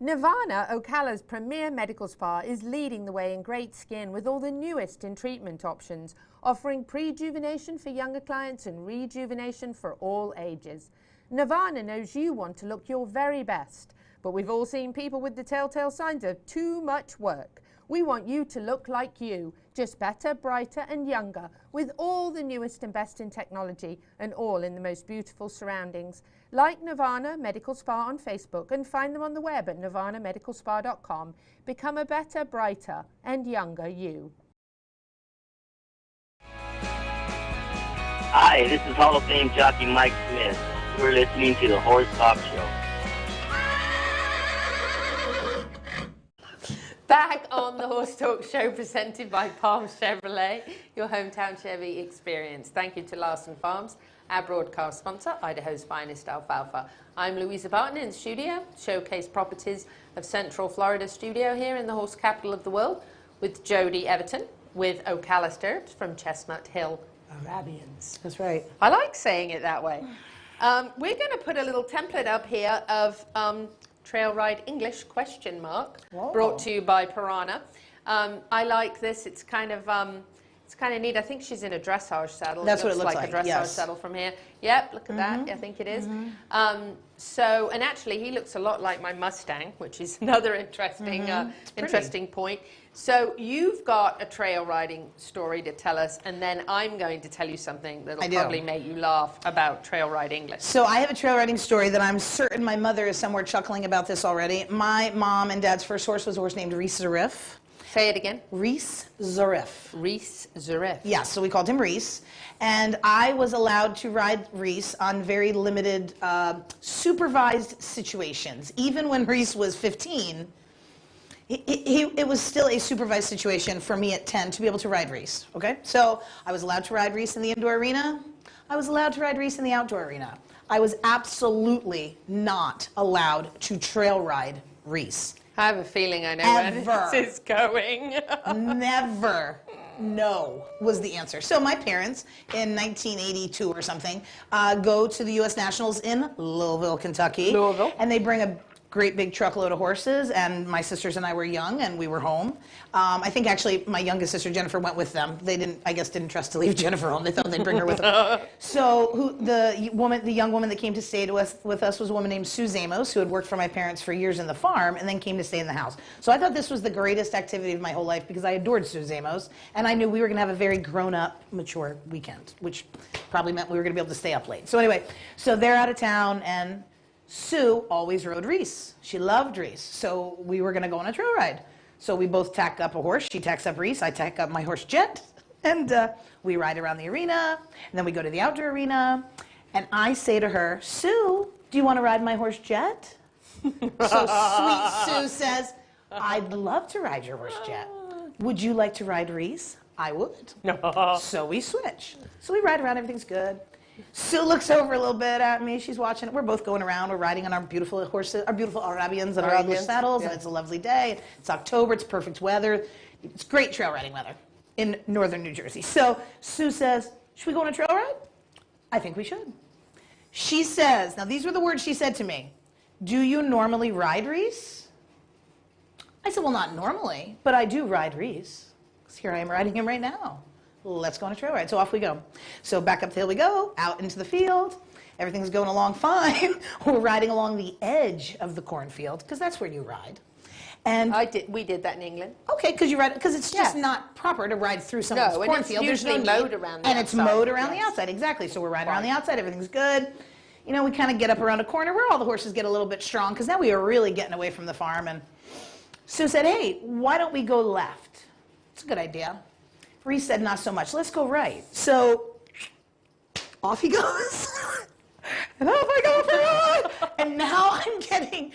Nirvana, Ocala's premier medical spa, is leading the way in great skin with all the newest in treatment options, offering prejuvenation for younger clients and rejuvenation for all ages. Nirvana knows you want to look your very best, but we've all seen people with the telltale signs of too much work. We want you to look like you, just better, brighter and younger, with all the newest and best in technology and all in the most beautiful surroundings. Like Nirvana Medical Spa on Facebook and find them on the web at nirvanamedicalspa.com. Become a better, brighter and younger you. Hi, this is Hall of Fame jockey Mike Smith. You're listening to the Horse Talk Show. Back on the Horse Talk Show presented by Palm Chevrolet, your hometown Chevy experience. Thank you to Larson Farms Our broadcast sponsor, Idaho's finest alfalfa. I'm Louisa Barton in the studio, Showcase Properties of Central Florida studio here in the horse capital of the world, with Jody Everton, with Ocala Stirrups from Chestnuthill Arabians. That's right. I like saying it that way. We're going to put a little template up here of Trail Ride English ? Whoa. Brought to you by Piranha. I like this. It's kind of neat. I think she's in a dressage saddle. That's what it looks like. A dressage yes. saddle from here. Yep, look at that. I think it is. And actually, he looks a lot like my Mustang, which is another interesting point. So you've got a trail riding story to tell us, and then I'm going to tell you something that'll probably make you laugh about Trail Ride English. So I have a trail riding story that I'm certain my mother is somewhere chuckling about this already. My mom and dad's first horse was a horse named Reese Zarif. Say it again. Reese Zarif. Reese Zarif. Yeah, so we called him Reese. And I was allowed to ride Reese on very limited supervised situations. Even when Reese was 15, it was still a supervised situation for me at 10 to be able to ride Reese, okay? So I was allowed to ride Reese in the indoor arena. I was allowed to ride Reese in the outdoor arena. I was absolutely not allowed to trail ride Reese. I have a feeling I know where this is going. Never. No was the answer. So my parents, in 1982 or something, go to the U.S. Nationals in Louisville, Kentucky. Louisville. And they bring a great big truckload of horses, and my sisters and I were young, and we were home. I think actually my youngest sister, Jennifer, went with them. They didn't trust to leave Jennifer home. They thought they'd bring her with them. So the young woman that came to stay with us was a woman named Sue Zamos, who had worked for my parents for years in the farm, and then came to stay in the house. So I thought this was the greatest activity of my whole life because I adored Sue Zamos, and I knew we were going to have a very grown-up, mature weekend, which probably meant we were going to be able to stay up late. So anyway, so they're out of town, and Sue always rode Reese. She loved Reese. So we were going to go on a trail ride. So we both tack up a horse. She tacks up Reese. I tack up my horse Jet. And we ride around the arena. And then we go to the outdoor arena. And I say to her, Sue, do you want to ride my horse Jet? So sweet Sue says, I'd love to ride your horse Jet. Would you like to ride Reese? I would. So we switch. So we ride around. Everything's good. Sue looks over a little bit at me. She's watching it. We're both going around. We're riding on our beautiful horses, our beautiful Arabians and our English saddles, and it's a lovely day. It's October. It's perfect weather. It's great trail riding weather in northern New Jersey. So Sue says, should we go on a trail ride? I think we should. She says, now these were the words she said to me, do you normally ride Reese? I said, well, not normally, but I do ride Reese. Because here I am riding him right now. Let's go on a trail ride. So off we go. So back up the hill we go, out into the field. Everything's going along fine. We're riding along the edge of the cornfield, because that's where you ride. And we did that in England. Okay, because you ride, because it's just not proper to ride through someone's cornfield. There's no mowed around the outside. And it's mowed around the outside, exactly. So we're riding around the outside, everything's good. You know, we kind of get up around a corner where all the horses get a little bit strong, because now we are really getting away from the farm. And Sue said, hey, why don't we go left? It's a good idea. Reese said, not so much. Let's go right. So off he goes. And off I go for a ride. And now I'm getting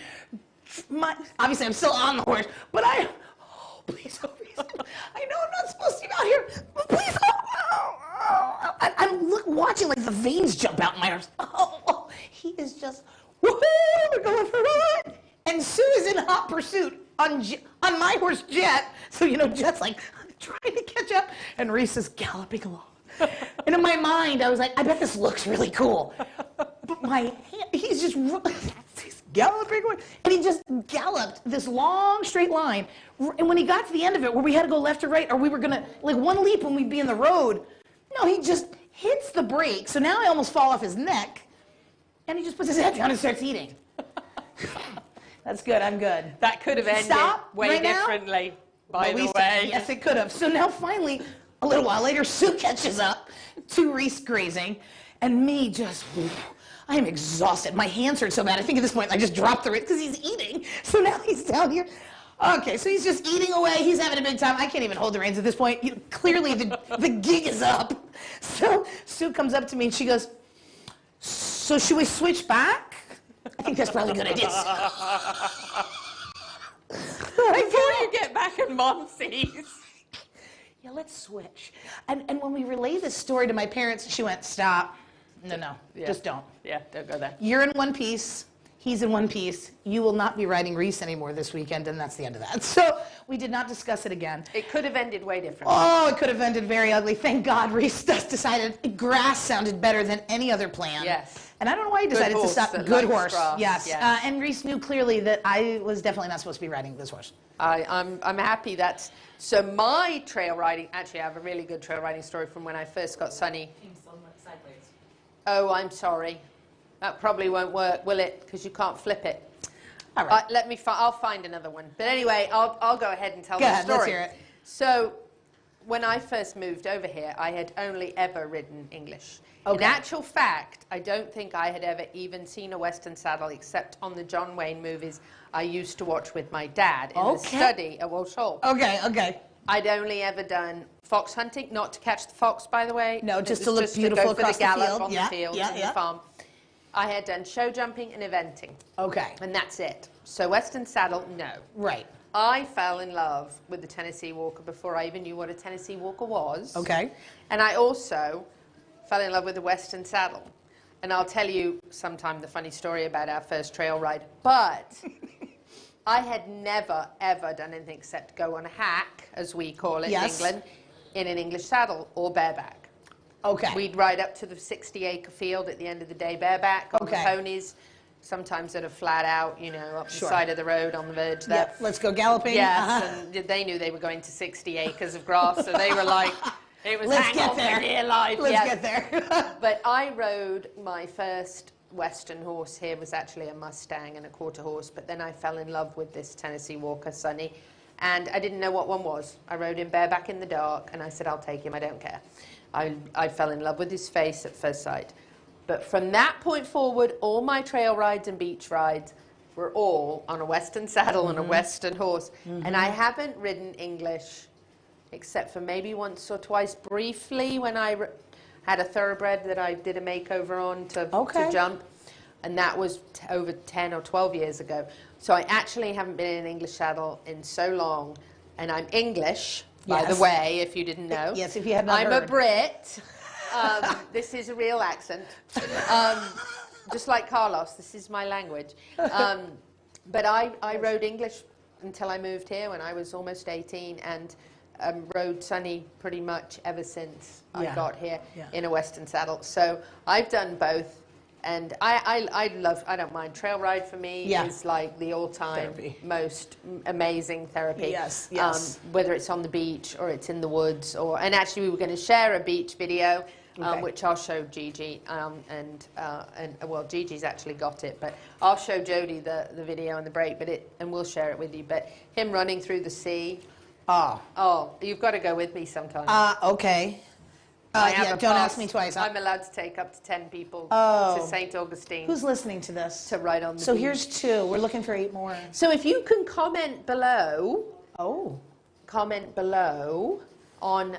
obviously I'm still on the horse, but please, oh, Reese, I know I'm not supposed to be out here, but please, I'm watching like the veins jump out in my arms. He is just, woohoo, we're going for a ride. And Sue is in hot pursuit on my horse Jet. So, you know, Jet's like trying to catch up, and Reese is galloping along. And in my mind, I was like, I bet this looks really cool. But my hand, he's galloping away. And he just galloped this long, straight line. And when he got to the end of it, where we had to go left or right, or we were going to, like one leap when we'd be in the road, no, he just hits the brake. So now I almost fall off his neck. And he just puts his head down and starts eating. That's good, I'm good. That could have ended way differently, by the way. Yes, it could have. So now finally, a little while later, Sue catches up to Reese grazing, and me just, I am exhausted. My hands hurt so bad. I think at this point I just dropped the reins because he's eating. So now he's down here. Okay, so he's just eating away. He's having a big time. I can't even hold the reins at this point. Clearly the gig is up. So Sue comes up to me and she goes, so should we switch back? I think that's probably a good idea. Before you get back and Mom sees. Yeah, let's switch. And when we relayed this story to my parents, she went, stop. No. Yeah. Just don't. Yeah, don't go there. You're in one piece. He's in one piece. You will not be riding Reese anymore this weekend, and that's the end of that. So we did not discuss it again. It could have ended way differently. Oh, it could have ended very ugly. Thank God Reese decided grass sounded better than any other plan. Yes. And I don't know why he decided to stop. Good horse. Yes. Yes. And Reese knew clearly that I was definitely not supposed to be riding this horse. I'm happy that's... So my trail riding... Actually, I have a really good trail riding story from when I first got Sunny. Sideways. Oh, I'm sorry. That probably won't work, will it? Because you can't flip it. All right. I'll find another one. But anyway, I'll go ahead and tell the story. Let's hear it. So, when I first moved over here, I had only ever ridden English. Okay. In actual fact, I don't think I had ever even seen a Western saddle except on the John Wayne movies I used to watch with my dad in the study at Walsh Hall. Okay. I'd only ever done fox hunting, not to catch the fox, by the way. No, just to look beautiful across the field. Gallop on the field and the farm. I had done show jumping and eventing. Okay. And that's it. So Western saddle, no. Right. I fell in love with the Tennessee Walker before I even knew what a Tennessee Walker was. Okay. And I also fell in love with the Western saddle. And I'll tell you sometime the funny story about our first trail ride. But I had never, ever done anything except go on a hack, as we call it in England, in an English saddle or bareback. Okay. We'd ride up to the 60-acre field at the end of the day bareback on the ponies, sometimes at a flat out, you know, up the side of the road on the verge there. Yep. Let's go galloping. Yes, and they knew they were going to 60 acres of grass, so they were like, it was Let's get there. For dear life. Let's get there. But I rode my first Western horse here, was actually a Mustang and a quarter horse, but then I fell in love with this Tennessee Walker, Sunny, and I didn't know what one was. I rode him bareback in the dark, and I said, I'll take him, I don't care. I fell in love with his face at first sight. But from that point forward, all my trail rides and beach rides were all on a Western saddle and a Western horse. And I haven't ridden English except for maybe once or twice briefly when I had a thoroughbred that I did a makeover on to jump. And that was over 10 or 12 years ago. So I actually haven't been in an English saddle in so long. And I'm English, by the way, if you didn't know. Yes, if you had not I'm heard. a Brit. This is a real accent. Just like Carlos, this is my language. But I rode English until I moved here when I was almost 18 and rode Sunny pretty much ever since I got here in a Western saddle. So I've done both. And I don't mind. Trail ride for me is like the all-time most amazing therapy. Yes. Whether it's on the beach or it's in the woods. And actually we were going to share a beach video, which I'll show Gigi. Well, Gigi's actually got it, but I'll show Jody the video in the break, and we'll share it with you. But him running through the sea. Oh, you've got to go with me sometime. Okay. Don't ask me twice. I'm allowed to take up to 10 people to St. Augustine. Who's listening to this? To ride on the So beach. here's 2. We're looking for 8 more. So if you can comment below. Comment below on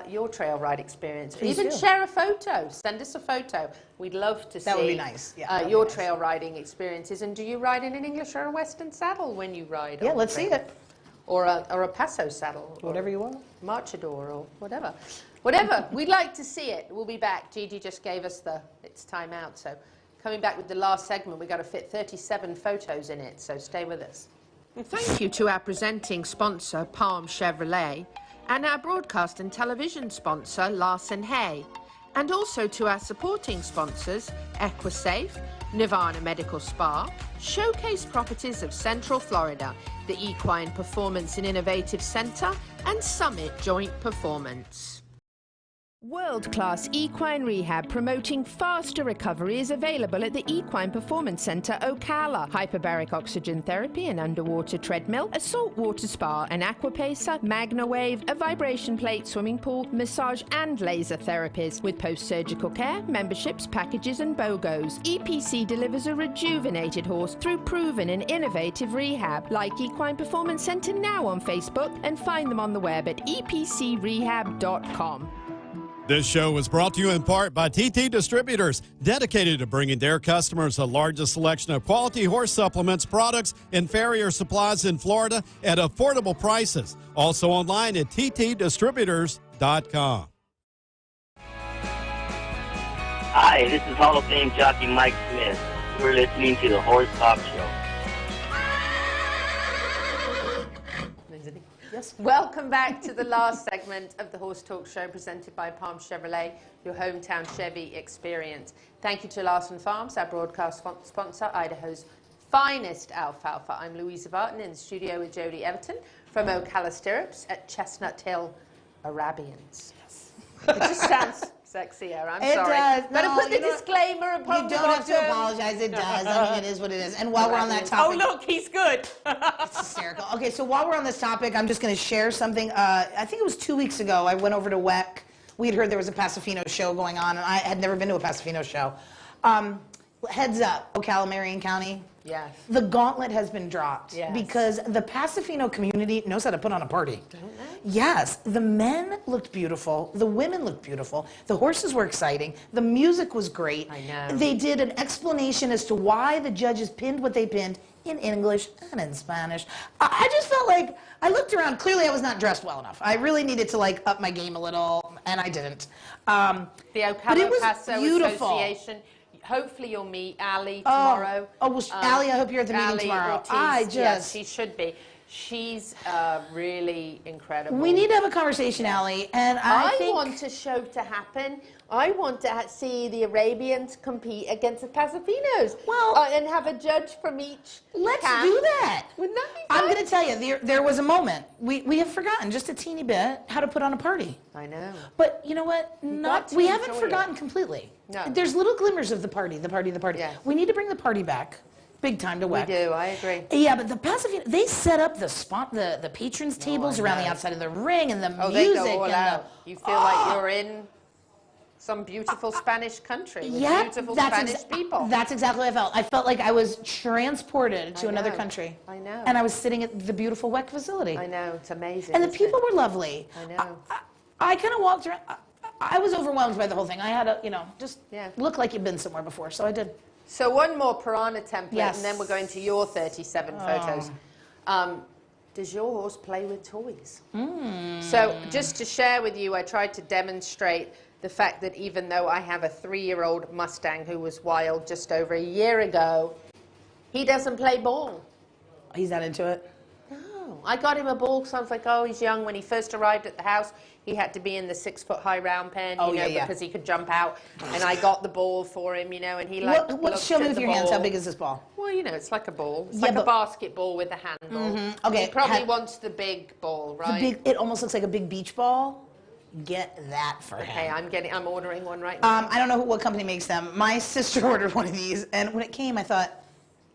your trail ride experience. Please Even do. share a photo. Send us a photo. We'd love to see. That would be nice. Yeah, your trail riding experiences. And do you ride in an English or a Western saddle when you ride? Yeah, on let's trail? see it. Or a Paso saddle. Whatever you want. Marchador or whatever. Whatever. We'd like to see it. We'll be back. Gigi just gave us it's time out. So coming back with the last segment, we've got to fit 37 photos in it. So stay with us. Thank you to our presenting sponsor, Palm Chevrolet, and our broadcast and television sponsor, Larson Hay, and also to our supporting sponsors, Equisafe, Nirvana Medical Spa, Showcase Properties of Central Florida, the Equine Performance and Innovative Center, and Summit Joint Performance. World-class equine rehab promoting faster recovery is available at the Equine Performance Center, Ocala. Hyperbaric oxygen therapy, an underwater treadmill, a saltwater spa, an aquapacer, MagnaWave, a vibration plate, swimming pool, massage and laser therapies. With post-surgical care, memberships, packages and BOGOs, EPC delivers a rejuvenated horse through proven and innovative rehab. Like Equine Performance Center now on Facebook and find them on the web at epcrehab.com. This show was brought to you in part by TT Distributors, dedicated to bringing their customers the largest selection of quality horse supplements, products, and farrier supplies in Florida at affordable prices. Also online at ttdistributors.com. Hi, this is Hall of Fame jockey Mike Smith. You're listening to the Horse Talk Show. Yes. Welcome back to the last segment of the Horse Talk Show presented by Palm Chevrolet, your hometown Chevy experience. Thank you to Larson Farms, our broadcast sponsor, Idaho's finest alfalfa. I'm Louisa Barton in the studio with Jody Everton from Ocala Stirrups at Chestnuthill Arabians. Yes. It just sounds sexier, I'm sorry. It does. Better No, put the disclaimer upon you the don't have to bottom. apologize. It does. I mean, it is what it is. And while we're on that topic... Oh, look, he's good. It's hysterical. Okay, so while we're on this topic, I'm just going to share something. I think it was 2 weeks ago, I went over to WEC. We had heard there was a Pasofino show going on, and I had never been to a Pasofino show. Heads up, Ocala, Marion County. Yes. The gauntlet has been dropped because the Pasofino community knows how to put on a party. Don't they? Yes. The men looked beautiful. The women looked beautiful. The horses were exciting. The music was great. I know. They did an explanation as to why the judges pinned what they pinned in English and in Spanish. I just felt like, I looked around, clearly I was not dressed well enough. I really needed to like up my game a little, and I didn't. The Ocala Paso beautiful. Association. Hopefully you'll meet Ali tomorrow. Well, Ali, I hope you're at the meeting tomorrow. Ortiz, yes, she should be. She's really incredible. We need to have a conversation, Ali, and I think... want a show to happen. I want to see the Arabians compete against the Pasofinos. Well, and have a judge from each Let's camp. do that. Wouldn't that be fun? I'm going to tell you, there was a moment. We have forgotten just a teeny bit how to put on a party. I know. But you know what? We haven't forgotten completely. No. There's little glimmers of the party. Yeah. We need to bring the party back. Big time to WEC. We do, I agree. Yeah, but the Pasofino, they set up the patrons' tables around the outside of the ring and the music. They go all out. You feel like you're in some beautiful Spanish country with beautiful Spanish people. That's exactly what I felt. I felt like I was transported to another country. I know. And I was sitting at the beautiful WEC facility. I know, it's amazing. And the people were lovely. I know. I kind of walked around. I was overwhelmed by the whole thing. I had to, just look like you'd been somewhere before, so I did. So one more piranha template, Yes. and then we're going to your 37 photos. Does your horse play with toys? So just to share with you, I tried to demonstrate the fact that even though I have a 3-year-old Mustang who was wild just over a year ago, he doesn't play ball. He's not into it? No. I got him a ball because I was like, oh, he's young. When he first arrived at the house, he had to be in the 6-foot-high round pen, because he could jump out. And I got the ball for him, and he like show me with your hands. How big is this ball? Well, it's like a ball. It's like a basketball with a handle. Okay. He probably wants the big ball, right? It almost looks like a big beach ball. Get that for him. Okay, I'm ordering one right now. I don't know what company makes them. My sister ordered one of these, and when it came, I thought,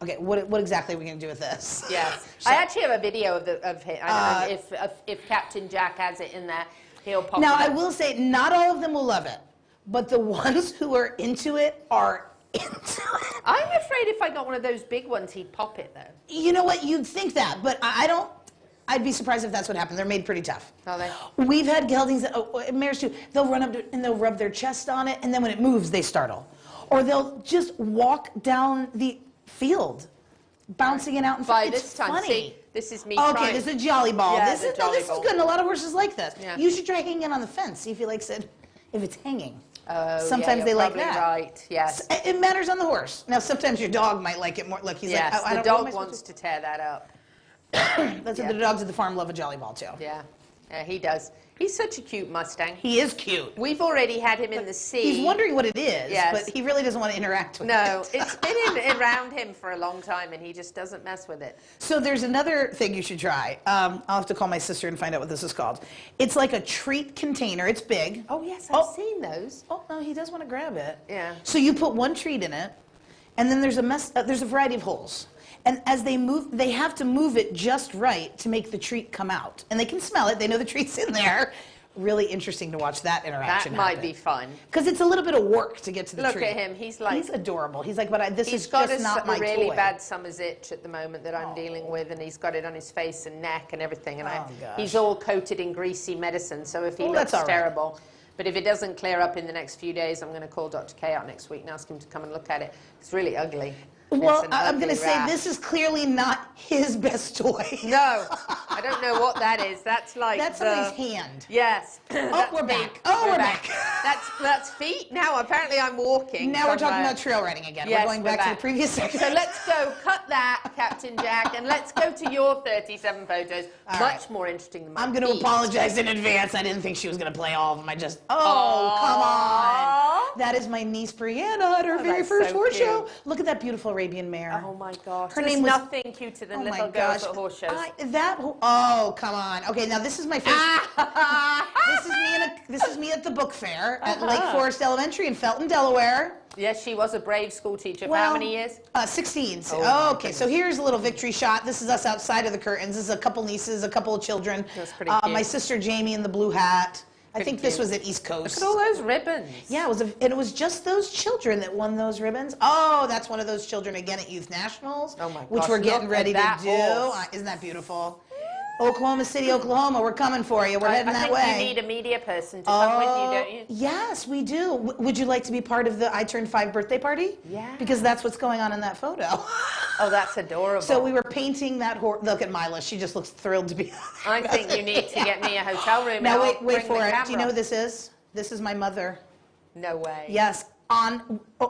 okay, what exactly are we going to do with this? Yes. I actually have a video of him. I don't know if Captain Jack has it in there, he'll pop Now, it I up. will say, not all of them will love it, but the ones who are into it are into it. I'm afraid if I got one of those big ones, he'd pop it, though. You know what? You'd think that, but I don't. I'd be surprised if that's what happened. They're made pretty tough. Are they? We've had geldings, mares too, they'll run up and they'll rub their chest on it, and then when it moves, they startle. Or they'll just walk down the field, bouncing it out in front. By this time, funny. see, this is me Okay, trying. this is a jolly ball. Yeah, this is good, and a lot of horses like this. Yeah. You should try hanging it on the fence, see if he likes it, if it's hanging. Oh, Sometimes they like that. Right, yes. It matters on the horse. Now, sometimes your dog might like it more. Look, he's like, the dog wants to tear that up. That's what the dogs at the farm love a jolly ball, too. Yeah, he does. He's such a cute Mustang. He is cute. We've already had him in the sea. He's wondering what it is, but he really doesn't want to interact with it. No, it's been around him for a long time, and he just doesn't mess with it. So there's another thing you should try. I'll have to call my sister and find out what this is called. It's like a treat container. It's big. Oh, yes, I've seen those. Oh, no, he does want to grab it. Yeah. So you put one treat in it, and then there's a variety of holes. And as they move, they have to move it just right to make the treat come out. And they can smell it. They know the treat's in there. Really interesting to watch that interaction That might be fun. Because it's a little bit of work to get to the treat. Look at him. He's adorable. He's like, but this is got just not my toy. He's got a really bad summer's itch at the moment that I'm dealing with, and he's got it on his face and neck and everything. And he's all coated in greasy medicine, so if he looks terrible. But if it doesn't clear up in the next few days, I'm going to call Dr. Cayot next week and ask him to come and look at it. It's really ugly. Well, I'm going to say this is clearly not his best toy. No, I don't know what that is. That's like That's somebody's hand. Yes. Oh, we're back. Oh, we're back. That's feet. Now apparently I'm walking. Now we're talking about trail riding again. Yes, we're going back to the previous segment. So let's go. Cut that, Captain Jack, and let's go to your 37 photos. Much more interesting than mine. I'm going to apologize in advance. I didn't think she was going to play all of them. I just, come on. That is my niece Brianna at her very first horse show. Look at that beautiful Arabian mare. Oh my gosh. Her There's name was nothing cuter than little girls at horse shows. Oh, come on. Okay, now this is my first. This is me at the book fair at Lake Forest Elementary in Felton, Delaware. Yes, she was a brave school teacher. For how many years? 16. Okay, so here's a little victory shot. This is us outside of the curtains. This is a couple nieces, a couple of children. That's pretty cute. My sister Jamie in the blue hat. I think this was at East Coast. Look at all those ribbons. Yeah, it was just those children that won those ribbons. Oh, that's one of those children again at Youth Nationals, which we're getting ready to do. Isn't that beautiful? Oklahoma City, Oklahoma, we're coming for you. We're heading that way. I think you need a media person to come with you, don't you? Yes, we do. Would you like to be part of the I Turned 5 birthday party? Yeah. Because that's what's going on in that photo. Oh, that's adorable. So we were painting that horse. Look at Mila. She just looks thrilled to be. I think you need to get me a hotel room. Now wait for it. Do you know who this is? This is my mother. No way. Yes,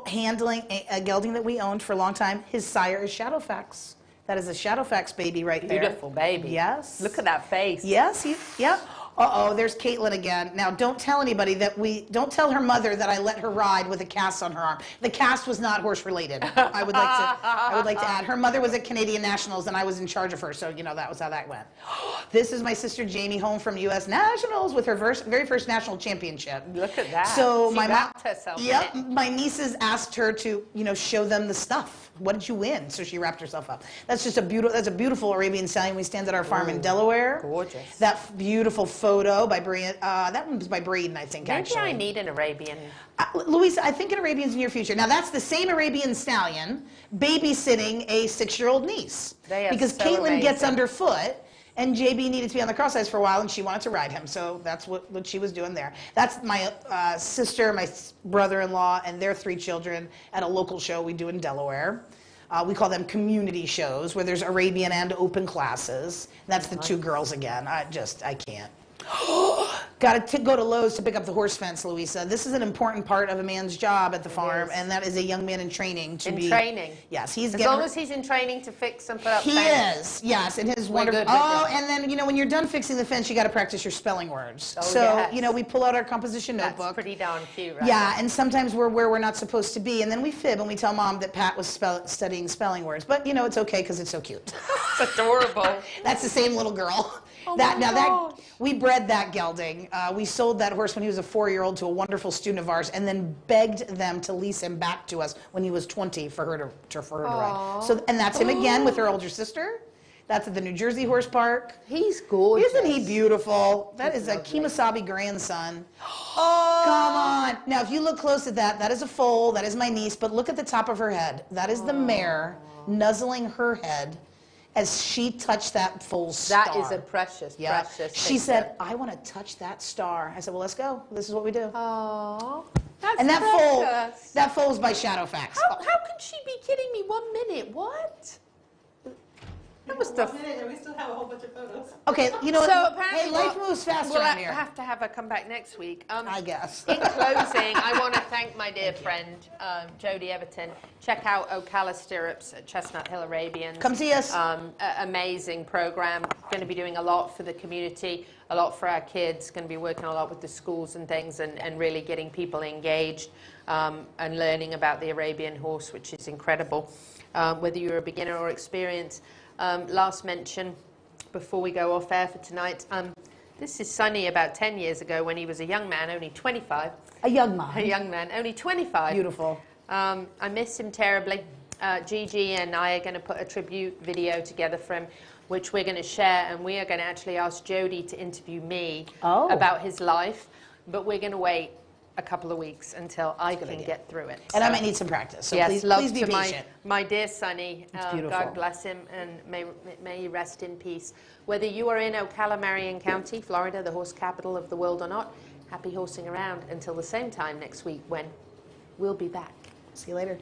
handling a gelding that we owned for a long time. His sire is Shadowfax. That is a Shadowfax baby right there. Beautiful baby. Yes. Look at that face. Yes. Yep. Uh-oh, there's Caitlin again. Now, don't tell anybody don't tell her mother that I let her ride with a cast on her arm. The cast was not horse related. I would like to add. Her mother was at Canadian Nationals and I was in charge of her, so that was how that went. This is my sister Jamie home from U.S. Nationals with her very first national championship. Look at that. So she my wrapped herself in it. My nieces asked her to, show them the stuff. What did you win? So she wrapped herself up. That's a beautiful Arabian stallion. We stand at our farm in Delaware. Gorgeous. That beautiful photo by Brian. That one was by Braden, I think. Maybe I need an Arabian. Louisa, I think an Arabian's in your future. Now that's the same Arabian stallion babysitting a 6-year-old niece. Because Caitlin gets underfoot. And JB needed to be on the cross eyes for a while, and she wanted to ride him, so that's what she was doing there. That's my sister, my brother-in-law, and their 3 children at a local show we do in Delaware. We call them community shows, where there's Arabian and open classes. That's the 2 girls again. I can't. Got to go to Lowe's to pick up the horse fence, Louisa. This is an important part of a man's job at the farm, and that is a young man in training to be. In training. Yes, as long as he's in training to fix and put up fence. He is, yes, and his wonderful. And then when you're done fixing the fence, you got to practice your spelling words. Oh, so we pull out our composition notebook. That's pretty darn cute, right? Yeah, and sometimes we're where we're not supposed to be, and then we fib and we tell Mom that Pat was studying spelling words, but it's okay because it's so cute. It's adorable. That's the same little girl. We bred that gelding. We sold that horse when he was a 4-year-old to a wonderful student of ours, and then begged them to lease him back to us when he was 20 for her to ride. So, and that's him again with her older sister. That's at the New Jersey Horse Park. He's gorgeous. Isn't he beautiful? That is a Kemosabe grandson. Oh, come on. Now, if you look close at that is a foal. That is my niece. But look at the top of her head. That is the mare nuzzling her head as she touched that foal's star. That is a precious picture. She said, I want to touch that star. I said, well, let's go. This is what we do. Aww. And that foal was by Shadowfax. How can she be kidding me 1 minute? What? That was the. We still have a whole bunch of photos. Okay, So apparently, hey, life moves faster around here. We'll have to have her come back next week. I guess. In closing, I want to thank my dear friend, Jody Everton. Check out Ocala Stirrups at Chestnuthill Arabians. Come see us. Amazing program. Going to be doing a lot for the community, a lot for our kids. Going to be working a lot with the schools and things, and really getting people engaged and learning about the Arabian horse, which is incredible. Whether you're a beginner or experienced. Last mention, before we go off air for tonight, this is Sonny about 10 years ago when he was a young man, only 25. A young man. A young man, only 25. Beautiful. I miss him terribly. Gigi and I are going to put a tribute video together for him, which we're going to share, and we are going to actually ask Jody to interview me about his life, but we're going to wait a couple of weeks until I can get through it. And I might need some practice, so yes, please be patient. My dear Sonny, God bless him, and may he rest in peace. Whether you are in Ocala, Marion County, Florida, the horse capital of the world or not, happy horsing around until the same time next week when we'll be back. See you later.